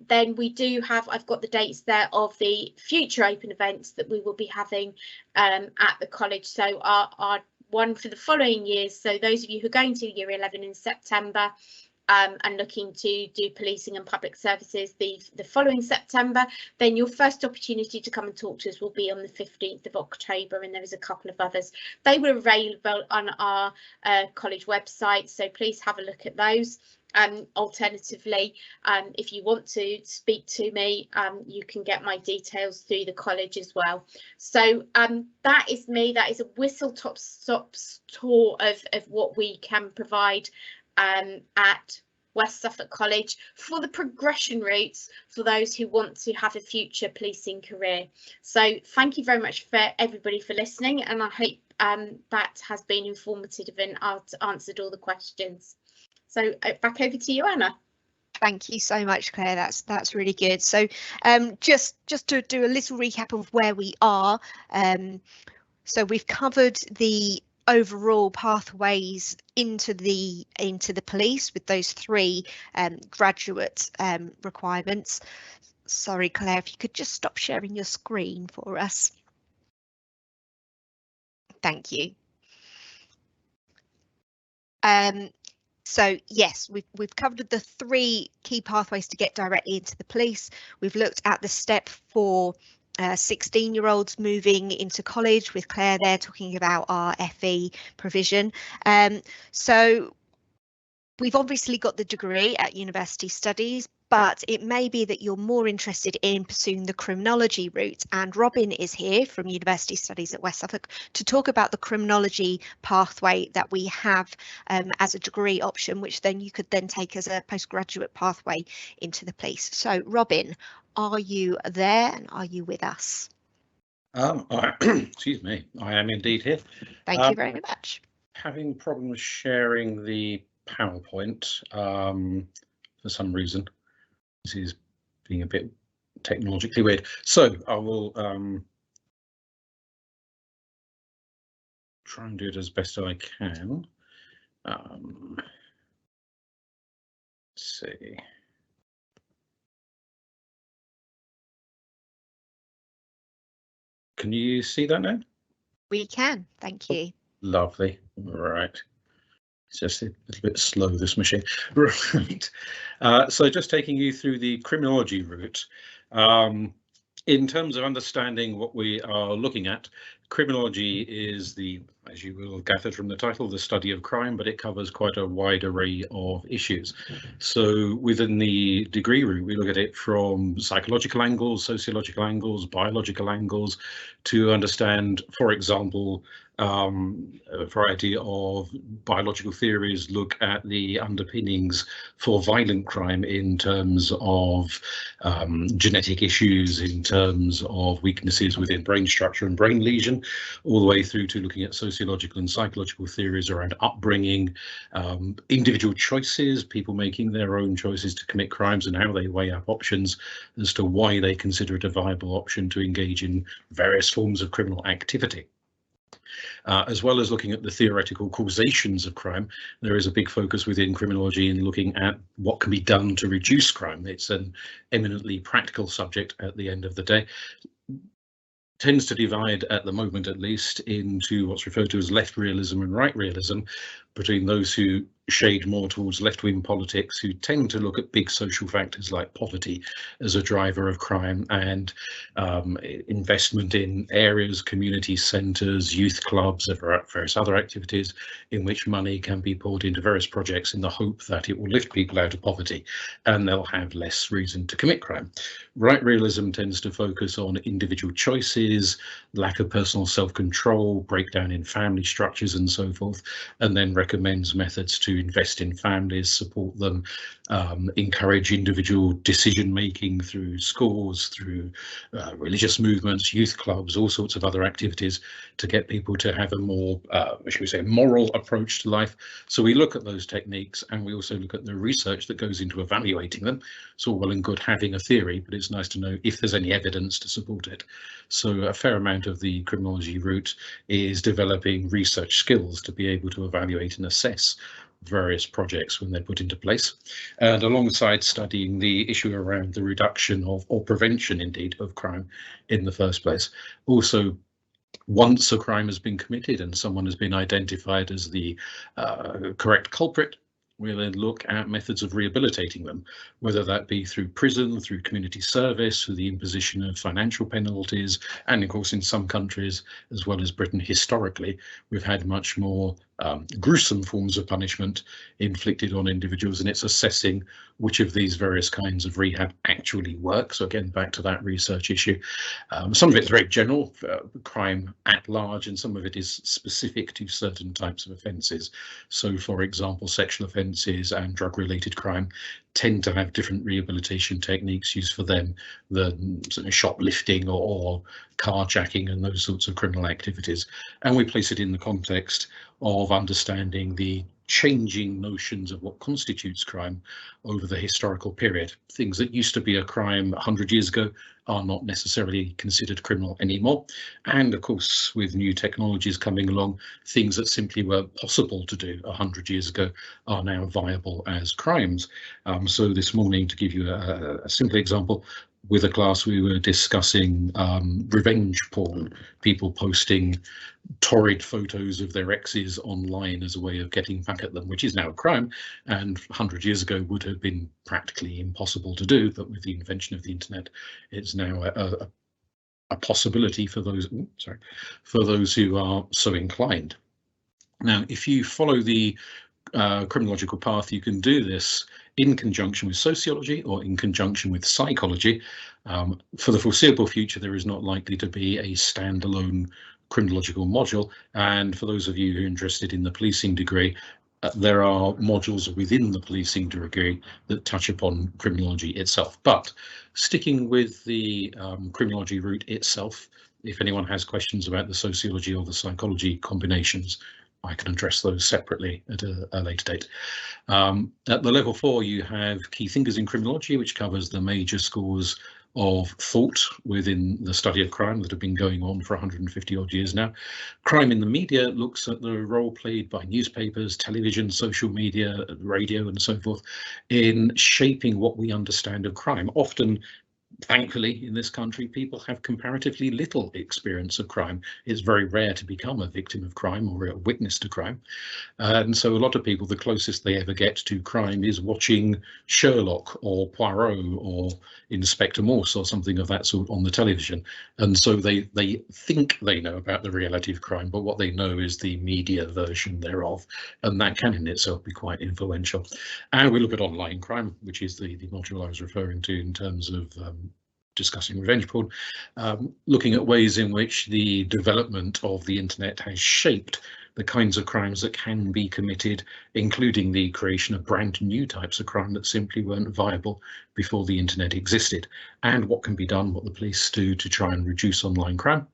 then we do have, I've got the dates there of the future open events that we will be having at the college. So our one for the following years, so those of you who are going to Year 11 in September and looking to do policing and public services the following September, then your first opportunity to come and talk to us will be on the 15th of October, and there is a couple of others. They were available on our college website, so please have a look at those. Alternatively, if you want to speak to me, you can get my details through the college as well. So that is me. That is a whistle-stop tour of what we can provide at West Suffolk College for the progression routes for those who want to have a future policing career. So thank you very much for everybody for listening, and I hope that has been informative and answered all the questions. So back over to you, Anna. Thank you so much, Claire. That's really good. So just to do a little recap of where we are. So we've covered the overall pathways into the police with those 3 graduate requirements. Sorry, Claire, if you could just stop sharing your screen for us. Thank you. So yes, we've covered the 3 key pathways to get directly into the police. We've looked at the step for 16-year-olds moving into college, with Claire there talking about our FE provision. So we've obviously got the degree at university studies, but it may be that you're more interested in pursuing the criminology route, and Robin is here from University Studies at West Suffolk to talk about the criminology pathway that we have as a degree option, which then you could then take as a postgraduate pathway into the police. So Robin, are you there and are you with us? Excuse me, I am indeed here. Thank you very much. Having problems sharing the PowerPoint for some reason. This is being a bit technologically weird. So I will try and do it as best I can. see. Can you see that now? We can, thank you. Lovely. Right. It's just a little bit slow, this machine. Right. So just taking you through the criminology route. In terms of understanding what we are looking at, criminology is the, as you will have gathered from the title, the study of crime, but it covers quite a wide array of issues. So within the degree route, we look at it from psychological angles, sociological angles, biological angles, to understand, for example, a variety of biological theories look at the underpinnings for violent crime in terms of genetic issues, in terms of weaknesses within brain structure and brain lesion, all the way through to looking at sociological and psychological theories around upbringing, individual choices, people making their own choices to commit crimes and how they weigh up options as to why they consider it a viable option to engage in various forms of criminal activity. As well as looking at the theoretical causations of crime, there is a big focus within criminology in looking at what can be done to reduce crime. It's an eminently practical subject at the end of the day. Tends to divide, at the moment at least, into what's referred to as left realism and right realism, between those who shade more towards left-wing politics, who tend to look at big social factors like poverty as a driver of crime, and investment in areas, community centres, youth clubs, various other activities in which money can be poured into various projects in the hope that it will lift people out of poverty and they'll have less reason to commit crime. Right realism tends to focus on individual choices, lack of personal self-control, breakdown in family structures and so forth, and then recommends methods to invest in families, support them, encourage individual decision making through schools, through religious movements, youth clubs, all sorts of other activities to get people to have a more, shall we say, moral approach to life. So we look at those techniques, and we also look at the research that goes into evaluating them. It's all well and good having a theory, but it's nice to know if there's any evidence to support it. So a fair amount of the criminology route is developing research skills to be able to evaluate and assess various projects when they're put into place, and alongside studying the issue around the reduction of, or prevention indeed, of crime in the first place. Also, once a crime has been committed and someone has been identified as the correct culprit, we'll then look at methods of rehabilitating them, whether that be through prison, through community service, through the imposition of financial penalties, and of course in some countries, as well as Britain historically, we've had much more gruesome forms of punishment inflicted on individuals, and it's assessing which of these various kinds of rehab actually work. So again, back to that research issue. Some of it's very general, crime at large, and some of it is specific to certain types of offences. So for example, sexual offences and drug-related crime tend to have different rehabilitation techniques used for them than shoplifting or carjacking and those sorts of criminal activities. And we place it in the context of understanding the changing notions of what constitutes crime over the historical period. Things that used to be a crime 100 years ago are not necessarily considered criminal anymore. And of course, with new technologies coming along, things that simply weren't possible to do 100 years ago are now viable as crimes. So this morning, to give you a simple example, with a class we were discussing revenge porn, people posting torrid photos of their exes online as a way of getting back at them, which is now a crime, and 100 years ago would have been practically impossible to do, but with the invention of the internet, it's now a possibility for those, for those who are so inclined. Now, if you follow the criminological path, you can do this in conjunction with sociology or in conjunction with psychology. For the foreseeable future, there is not likely to be a standalone criminological module, and for those of you who are interested in the policing degree, there are modules within the policing degree that touch upon criminology itself. But sticking with the criminology route itself, if anyone has questions about the sociology or the psychology combinations, I can address those separately at a later date. At the level 4, you have key thinkers in criminology, which covers the major scores of thought within the study of crime that have been going on for 150 odd years now. Crime in the media looks at the role played by newspapers, television, social media, radio and so forth in shaping what we understand of crime. Often, thankfully, in this country, people have comparatively little experience of crime. It's very rare to become a victim of crime or a witness to crime. And so a lot of people, the closest they ever get to crime is watching Sherlock or Poirot or Inspector Morse or something of that sort on the television. And so they think they know about the reality of crime, but what they know is the media version thereof. And that can in itself be quite influential. And we look at online crime, which is the module I was referring to in terms of discussing revenge porn, looking at ways in which the development of the internet has shaped the kinds of crimes that can be committed, including the creation of brand new types of crime that simply weren't viable before the internet existed, and what can be done, what the police do to try and reduce online crime,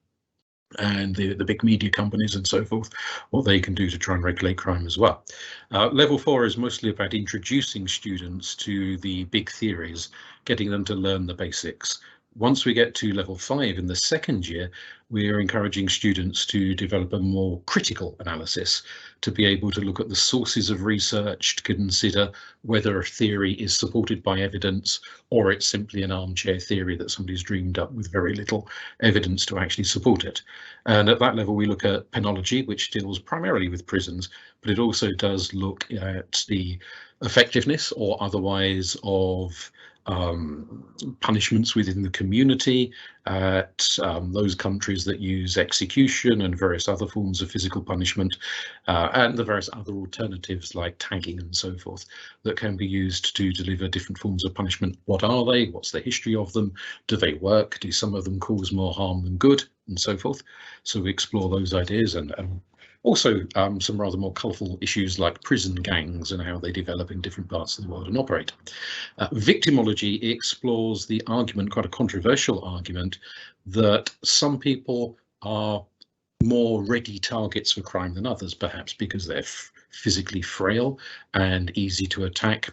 and the big media companies and so forth, what they can do to try and regulate crime as well. Level 4 is mostly about introducing students to the big theories, getting them to learn the basics. Once we get to level 5 in the second year, we are encouraging students to develop a more critical analysis, to be able to look at the sources of research, to consider whether a theory is supported by evidence or it's simply an armchair theory that somebody's dreamed up with very little evidence to actually support it. And at that level, we look at penology, which deals primarily with prisons, but it also does look at the effectiveness or otherwise of punishments within the community, at those countries that use execution and various other forms of physical punishment, and the various other alternatives like tagging and so forth that can be used to deliver different forms of punishment. What are they? What's the history of them? Do they work? Do some of them cause more harm than good? And so forth. So we explore those ideas and also some rather more colourful issues like prison gangs and how they develop in different parts of the world and operate. Victimology explores the argument, quite a controversial argument, that some people are more ready targets for crime than others, perhaps because they're physically frail and easy to attack,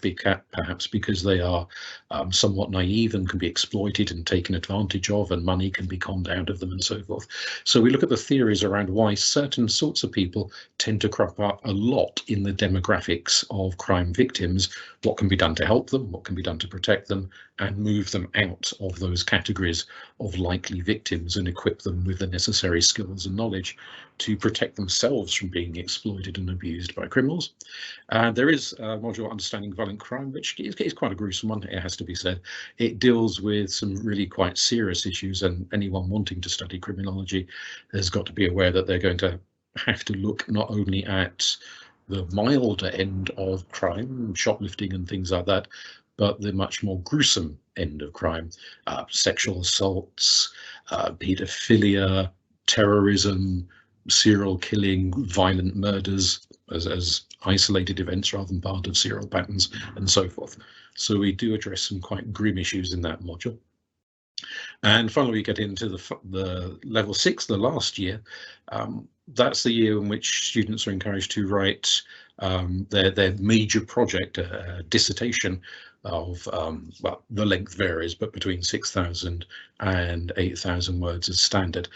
perhaps because they are somewhat naive and can be exploited and taken advantage of, and money can be conned out of them and so forth. So we look at the theories around why certain sorts of people tend to crop up a lot in the demographics of crime victims, what can be done to help them, what can be done to protect them, and move them out of those categories of likely victims and equip them with the necessary skills and knowledge to protect themselves from being exploited and abused by criminals. There is a module Understanding Violent Crime, which is quite a gruesome one, it has to be said. It deals with some really quite serious issues, and anyone wanting to study criminology has got to be aware that they're going to have to look not only at the milder end of crime, shoplifting and things like that, but the much more gruesome end of crime, sexual assaults, paedophilia, terrorism, serial killing, violent murders as isolated events rather than part of serial patterns and so forth. So we do address some quite grim issues in that module. And finally, we get into the level 6, the last year. That's the year in which students are encouraged to write their major project, a dissertation of, well, the length varies, but between 6,000 and 8,000 words as standard,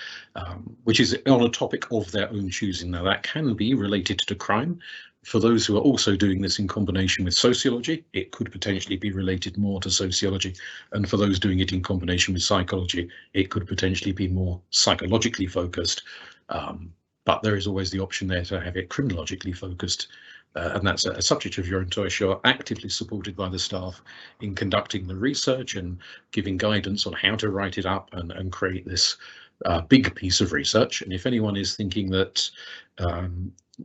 which is on a topic of their own choosing. Now, that can be related to crime. For those who are also doing this in combination with sociology, it could potentially be related more to sociology. And for those doing it in combination with psychology, it could potentially be more psychologically focused. But there is always the option there to have it criminologically focused. And that's a subject of your own choice. You're actively supported by the staff in conducting the research and giving guidance on how to write it up and create this big piece of research. And if anyone is thinking that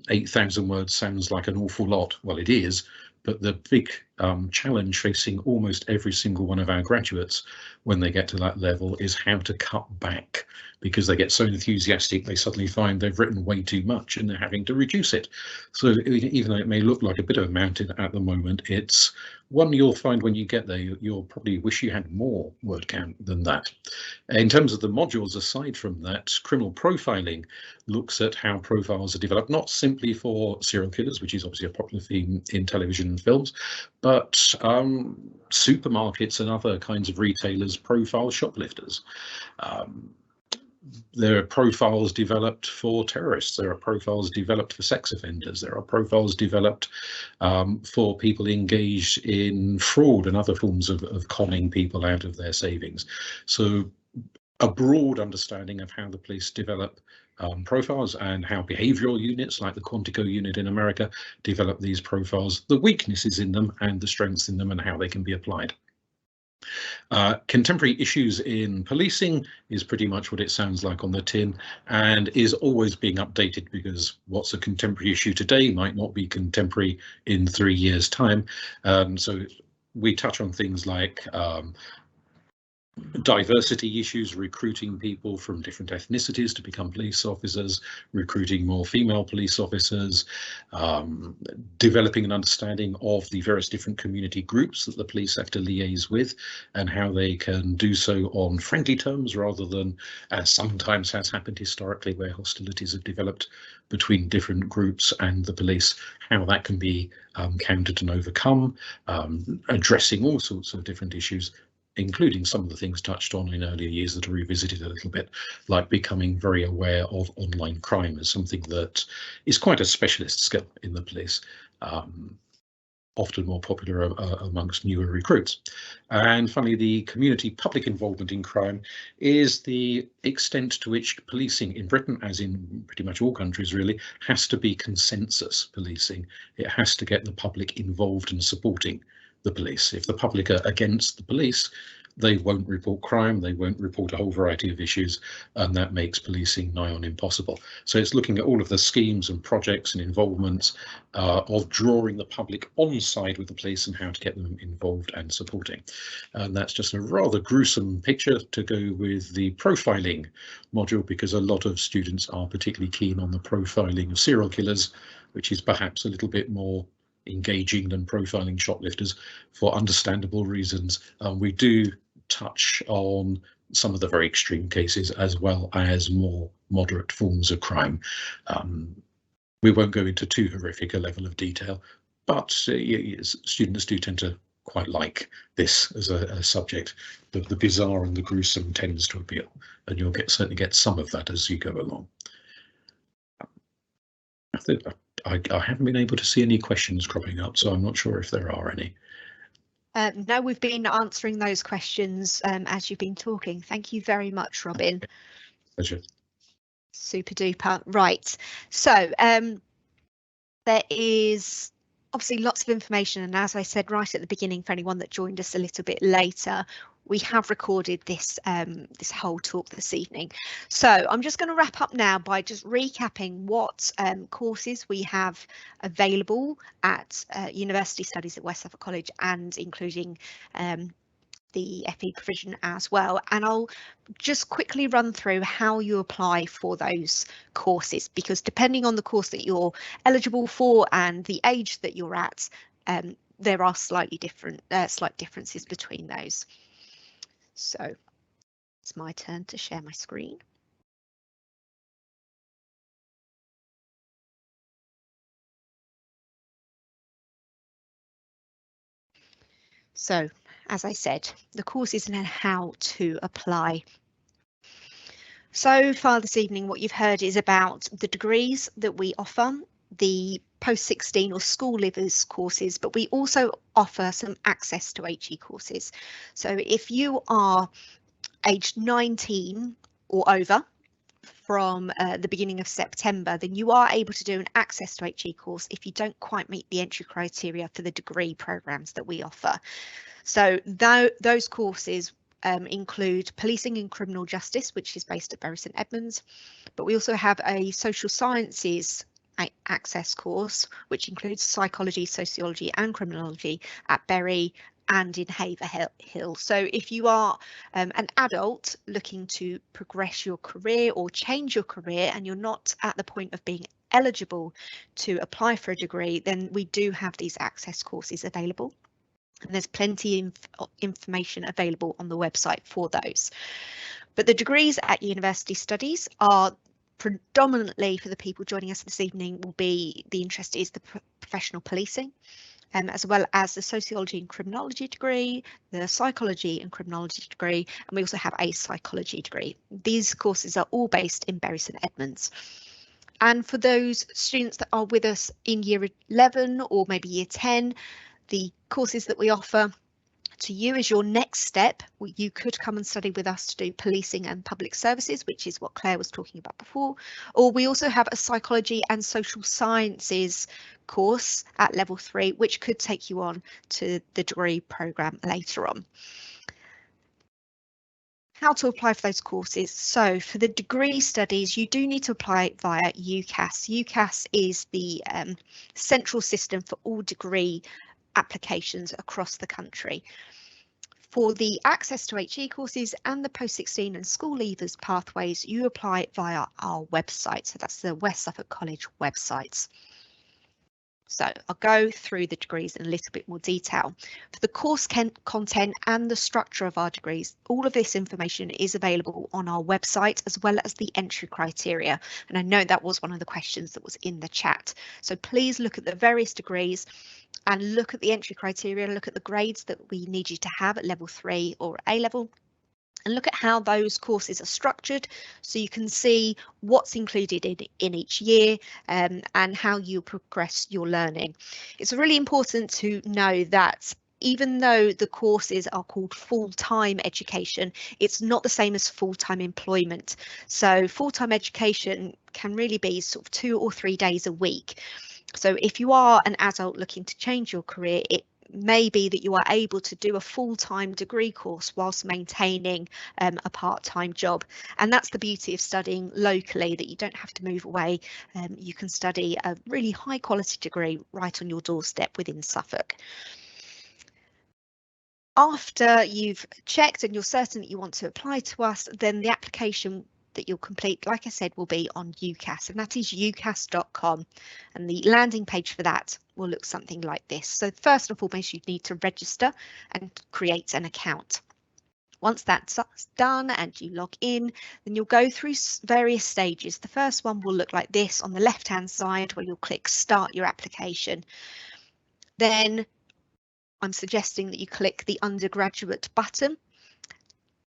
8,000 words sounds like an awful lot, well, it is, but the big challenge facing almost every single one of our graduates when they get to that level is how to cut back, because they get so enthusiastic they suddenly find they've written way too much and they're having to reduce it. So even though it may look like a bit of a mountain at the moment, it's one you'll find when you get there, you'll probably wish you had more word count than that. In terms of the modules, aside from that, criminal profiling looks at how profiles are developed, not simply for serial killers, which is obviously a popular theme in television and films, but but supermarkets and other kinds of retailers profile shoplifters. There are profiles developed for terrorists. There are profiles developed for sex offenders. There are profiles developed for people engaged in fraud and other forms of conning people out of their savings. So a broad understanding of how the police develop profiles and how behavioural units like the Quantico unit in America develop these profiles, the weaknesses in them and the strengths in them and how they can be applied. Contemporary issues in policing is pretty much what it sounds like on the tin, and is always being updated, because what's a contemporary issue today might not be contemporary in 3 years' time. So we touch on things like diversity issues, recruiting people from different ethnicities to become police officers, recruiting more female police officers, developing an understanding of the various different community groups that the police have to liaise with and how they can do so on friendly terms rather than, as sometimes has happened historically, where hostilities have developed between different groups and the police, how that can be countered and overcome, addressing all sorts of different issues, including some of the things touched on in earlier years that are revisited a little bit, like becoming very aware of online crime as something that is quite a specialist skill in the police, often more popular amongst newer recruits. And finally, the community public involvement in crime is the extent to which policing in Britain, as in pretty much all countries really, has to be consensus policing. It has to get the public involved and supporting the police. If the public are against the police, they won't report crime, they won't report a whole variety of issues, and that makes policing nigh on impossible. So it's looking at all of the schemes and projects and involvements of drawing the public on side with the police and how to get them involved and supporting. And that's just a rather gruesome picture to go with the profiling module, because a lot of students are particularly keen on the profiling of serial killers, which is perhaps a little bit more engaging than profiling shoplifters for understandable reasons. We do touch on some of the very extreme cases as well as more moderate forms of crime. We won't go into too horrific a level of detail, but students do tend to quite like this as a subject. The bizarre and the gruesome tends to appeal, and you'll certainly get some of that as you go along. I haven't been able to see any questions cropping up, so I'm not sure if there are any. No, we've been answering those questions as you've been talking. Thank you very much, Robin. Pleasure. Super duper. Right. So there is obviously lots of information, and as I said right at the beginning, for anyone that joined us a little bit later, we have recorded this this whole talk this evening. So I'm just going to wrap up now by just recapping what courses we have available at University Studies at West Suffolk College, and including the FE provision as well. And I'll just quickly run through how you apply for those courses, because depending on the course that you're eligible for and the age that you're at, there are slight differences between those. So it's my turn to share my screen. So, as I said, the courses and how to apply. So far this evening, what you've heard is about the degrees that we offer, the post-16 or school livers courses, but we also offer some access to HE courses. So if you are aged 19 or over from the beginning of September, then you are able to do an access to HE course if you don't quite meet the entry criteria for the degree programs that we offer. So those courses include Policing and Criminal Justice, which is based at Bury St Edmunds, but we also have a Social Sciences access course, which includes Psychology, Sociology and Criminology at Bury and in Haverhill. So if you are an adult looking to progress your career or change your career, and you're not at the point of being eligible to apply for a degree, then we do have these access courses available. And there's plenty of information available on the website for those. But the degrees at University Studies are predominantly, for the people joining us this evening, will be the interest is the professional policing. as well as the Sociology and Criminology degree, the Psychology and Criminology degree, and we also have a Psychology degree. These courses are all based in Bury St Edmunds. And for those students that are with us in year 11 or maybe year 10, the courses that we offer to you as your next step, you could come and study with us to do policing and public services, which is what Claire was talking about before. Or we also have a psychology and social sciences course at level 3, which could take you on to the degree programme later on. How to apply for those courses. So for the degree studies, you do need to apply via UCAS. UCAS is the central system for all degree applications across the country. For the access to HE courses and the post-16 and school leavers pathways, you apply via our website. So that's the West Suffolk College websites. So I'll go through the degrees in a little bit more detail. For the course content and the structure of our degrees, all of this information is available on our website as well as the entry criteria. And I know that was one of the questions that was in the chat. So please look at the various degrees and look at the entry criteria, look at the grades that we need you to have at level 3 or A level, and look at how those courses are structured so you can see what's included in each year and how you progress your learning. It's really important to know that even though the courses are called full-time education, it's not the same as full-time employment. So full-time education can really be sort of 2 or 3 days a week. So if you are an adult looking to change your career, it may be that you are able to do a full-time degree course whilst maintaining a part-time job. And that's the beauty of studying locally, that you don't have to move away. You can study a really high quality degree right on your doorstep within Suffolk. After you've checked and you're certain that you want to apply to us, then the application that you'll complete, like I said, will be on UCAS, and that is ucas.com, and the landing page for that will look something like this. So first and foremost, you need to register and create an account. Once that's done and you log in, then you'll go through various stages. The first one will look like this on the left hand side, where you'll click start your application. Then I'm suggesting that you click the undergraduate button.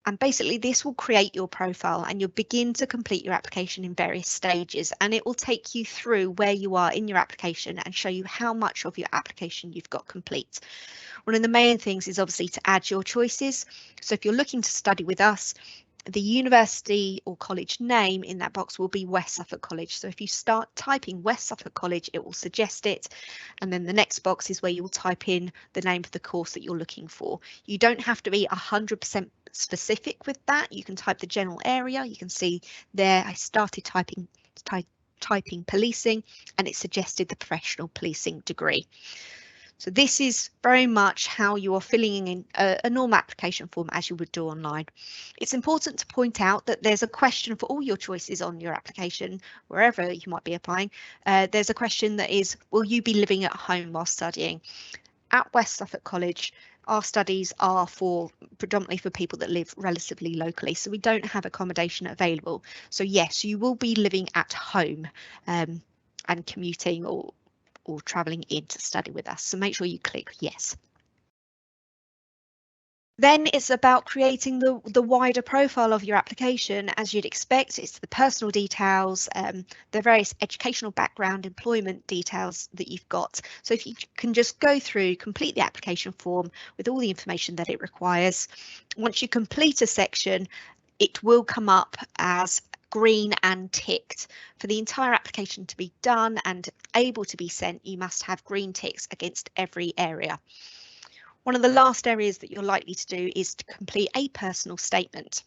And basically this will create your profile and you'll begin to complete your application in various stages, and it will take you through where you are in your application and show you how much of your application you've got complete. One of the main things is obviously to add your choices. So if you're looking to study with us, the university or college name in that box will be West Suffolk College. So if you start typing West Suffolk College, it will suggest it. And then the next box is where you'll type in the name of the course that you're looking for. You don't have to be 100% specific with that. You can type the general area. You can see there I started typing policing, and it suggested the professional policing degree. So this is very much how you are filling in a normal application form as you would do online. It's important to point out that there's a question for all your choices on your application, wherever you might be applying. There's a question that is, will you be living at home while studying? At West Suffolk College, our studies are predominantly for people that live relatively locally, so we don't have accommodation available. So yes, you will be living at home and commuting or travelling in to study with us. So make sure you click yes. Then it's about creating the wider profile of your application. As you'd expect, it's the personal details, the various educational background, employment details that you've got. So if you can just go through, complete the application form with all the information that it requires. Once you complete a section, it will come up as green and ticked. For the entire application to be done and able to be sent, you must have green ticks against every area. One of the last areas that you're likely to do is to complete a personal statement.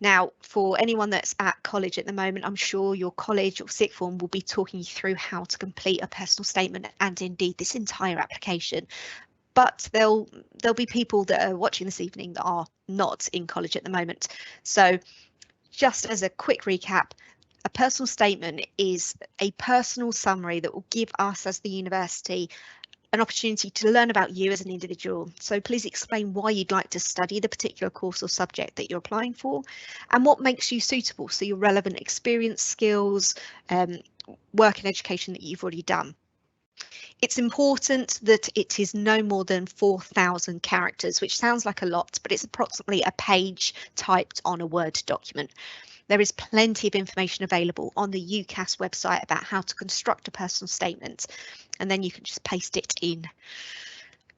Now, for anyone that's at college at the moment, I'm sure your college or sixth form will be talking you through how to complete a personal statement and indeed this entire application. But there'll be people that are watching this evening that are not in college at the moment. So just as a quick recap, a personal statement is a personal summary that will give us as the university an opportunity to learn about you as an individual. So please explain why you'd like to study the particular course or subject that you're applying for and what makes you suitable. So your relevant experience, skills, work and education that you've already done. It's important that it is no more than 4,000 characters, which sounds like a lot, but it's approximately a page typed on a Word document. There is plenty of information available on the UCAS website about how to construct a personal statement, and then you can just paste it in.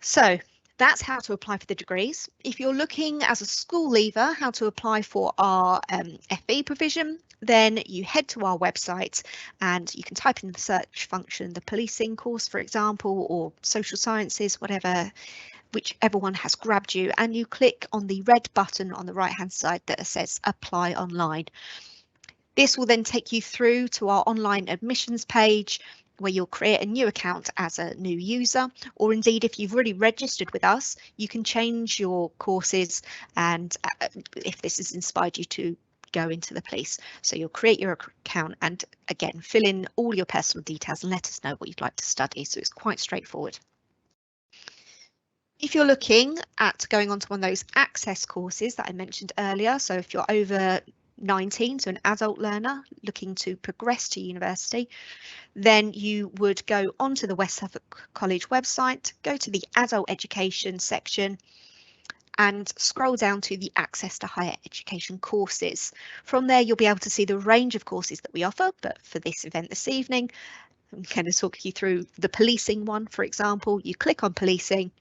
So that's how to apply for the degrees. If you're looking as a school leaver how to apply for our FE provision, then you head to our website and you can type in the search function the policing course, for example, or social sciences, whichever one has grabbed you, and you click on the red button on the right hand side that says apply online. This will then take you through to our online admissions page, where you'll create a new account as a new user, or indeed if you've already registered with us, you can change your courses, and if this has inspired you to go into the police. So you'll create your account and again fill in all your personal details and let us know what you'd like to study. So it's quite straightforward. If you're looking at going on to one of those access courses that I mentioned earlier, so if you're over 19, so an adult learner looking to progress to university, then you would go onto the West Suffolk College website, go to the adult education section and scroll down to the access to higher education courses. From there you'll be able to see the range of courses that we offer, but for this event this evening I'm going to talk you through the policing one. For example, you click on policing,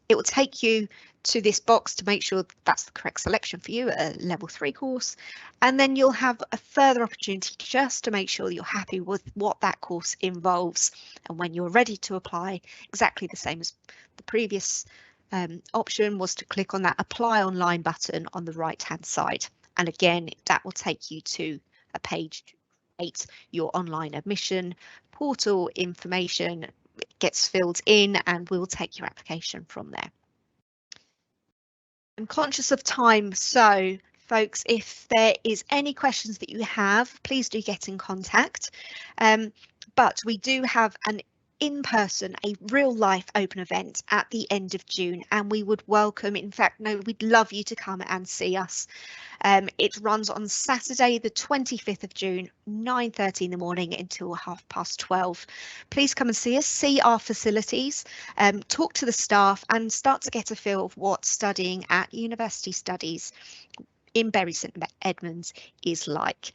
it will take you to this box to make sure that's the correct selection for you, a level 3 course, and then you'll have a further opportunity just to make sure you're happy with what that course involves, and when you're ready to apply, exactly the same as the previous option was to click on that apply online button on the right hand side, and again that will take you to a page to create your online admission portal. Information gets filled in and we'll take your application from there. I'm conscious of time, so folks, if there is any questions that you have, please do get in contact. But we do have an in-person, a real-life open event at the end of June, and we would welcome, in fact, no, we'd love you to come and see us. It runs on Saturday, the 25th of June, 9:30 in the morning until 12:30. Please come and see us, see our facilities, talk to the staff and start to get a feel of what studying at University Studies in Bury St Edmunds is like.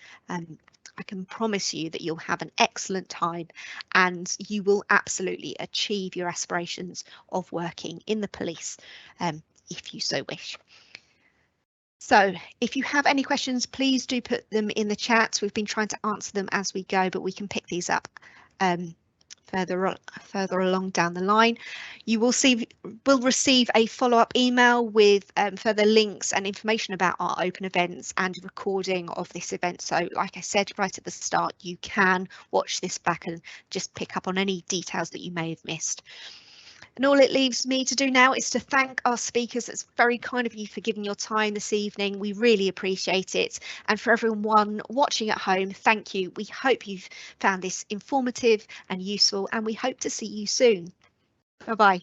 I can promise you that you'll have an excellent time and you will absolutely achieve your aspirations of working in the police, if you so wish. So if you have any questions, please do put them in the chat. We've been trying to answer them as we go, but we can pick these up further along down the line. You will receive a follow-up email with further links and information about our open events and recording of this event. So like I said right at the start, you can watch this back and just pick up on any details that you may have missed. And all it leaves me to do now is to thank our speakers. It's very kind of you for giving your time this evening. We really appreciate it. And for everyone watching at home, thank you. We hope you've found this informative and useful, and we hope to see you soon. Bye-bye.